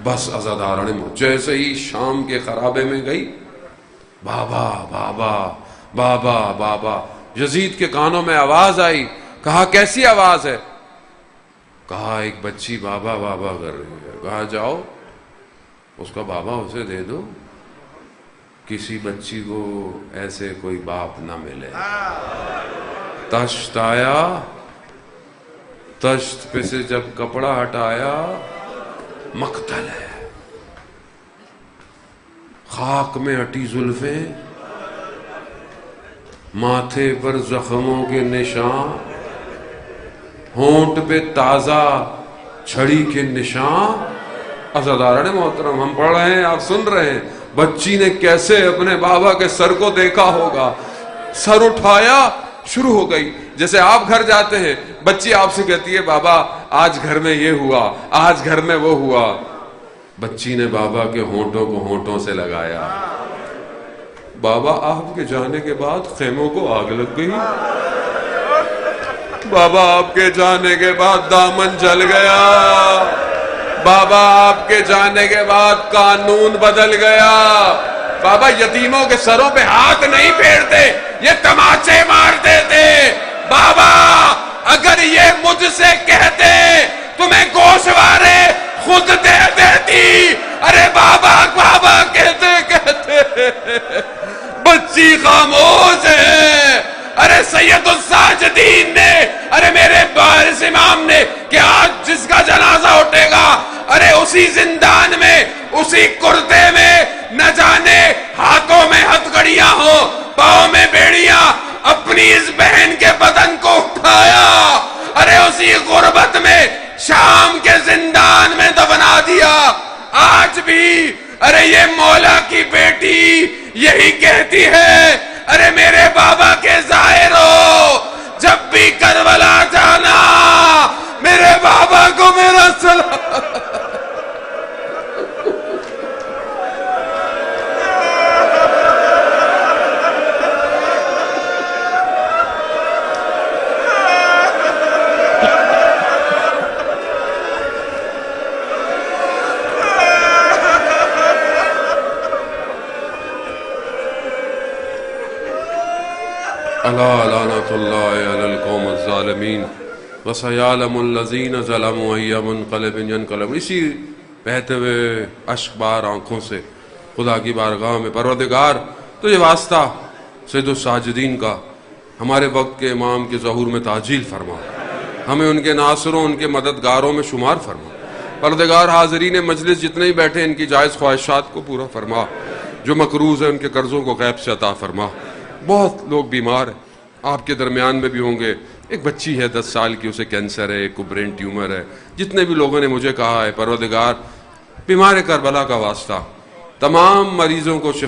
بس عزاداران جیسے ہی شام کے خرابے میں گئی، بابا بابا بابا بابا، یزید کے کانوں میں آواز آئی. کہا کیسی آواز ہے؟ کہا ایک بچی بابا بابا کر رہی ہے. کہا جاؤ اس کا بابا اسے دے دو، کسی بچی کو ایسے کوئی باپ نہ ملے. تشت آیا، تشت پہ سے جب کپڑا ہٹایا مقتل ہے، خاک میں ہٹی زلفیں، ماتھے پر زخموں کے نشان، ہونٹ پہ تازہ چھڑی کے نشان. عزاداران محترم، ہم پڑھ رہے ہیں آپ سن رہے ہیں، بچی نے کیسے اپنے بابا کے سر کو دیکھا ہوگا. سر اٹھایا، شروع ہو گئی. جیسے آپ گھر جاتے ہیں بچی آپ سے کہتی ہے بابا آج گھر میں یہ ہوا، آج گھر میں وہ ہوا. بچی نے بابا کے ہونٹوں کو ہونٹوں سے لگایا. بابا آپ کے جانے کے بعد خیموں کو آگ لگ گئی، بابا آپ کے جانے کے بعد دامن جل گیا، بابا آپ کے جانے کے بعد قانون بدل گیا. بابا یتیموں کے سروں پہ ہاتھ نہیں پھیرتے، یہ تماچے مارتے تھے. بابا اگر یہ مجھ سے کہتے تمہیں گوشوارے خود دے دیتی. ارے بابا بابا کہتے بچی خاموش ہے. ارے سید الساجدین نے، ارے میرے بارس امام نے کہ آج جس کا جنازہ اٹھے گا، ارے اسی زندان میں، اسی کرتے میں، نہ جانے ہاتھوں میں ہتھکڑیاں ہو، پاؤں میں بیڑیاں، اپنی اس بہن کے بدن کو اٹھایا، ارے اسی غربت میں شام کے زندان میں دفنا دیا. آج بھی ارے یہ مولا کی بیٹی یہی کہتی ہے، ارے میرے بابا کے ظاہر ہو، جب بھی کربلا جانا میرے بابا کو میرا سلام. الا لعنت اللہ علی القوم الظالمین وسیعلم الذین ظلموا ای منقلب ینقلب. اسی بہتے ہوئے اشک بار آنکھوں سے خدا کی بارگاہ میں پروردگار تو یہ واسطہ سید الساجدین کا ہمارے وقت کے امام کے ظہور میں تعجیل فرما، ہمیں ان کے ناصروں ان کے مددگاروں میں شمار فرما. پروردگار حاضرین مجلس جتنے ہی بیٹھے ان کی جائز خواہشات کو پورا فرما، جو مقروض ہیں ان کے قرضوں کو غیب سے عطا فرما. بہت لوگ بیمار ہیں، آپ کے درمیان میں بھی ہوں گے. ایک بچی ہے 10 سال کی، اسے کینسر ہے، ایک کو برین ٹیومر ہے. جتنے بھی لوگوں نے مجھے کہا ہے پروردگار بیمار کربلا کا واسطہ تمام مریضوں کو شفا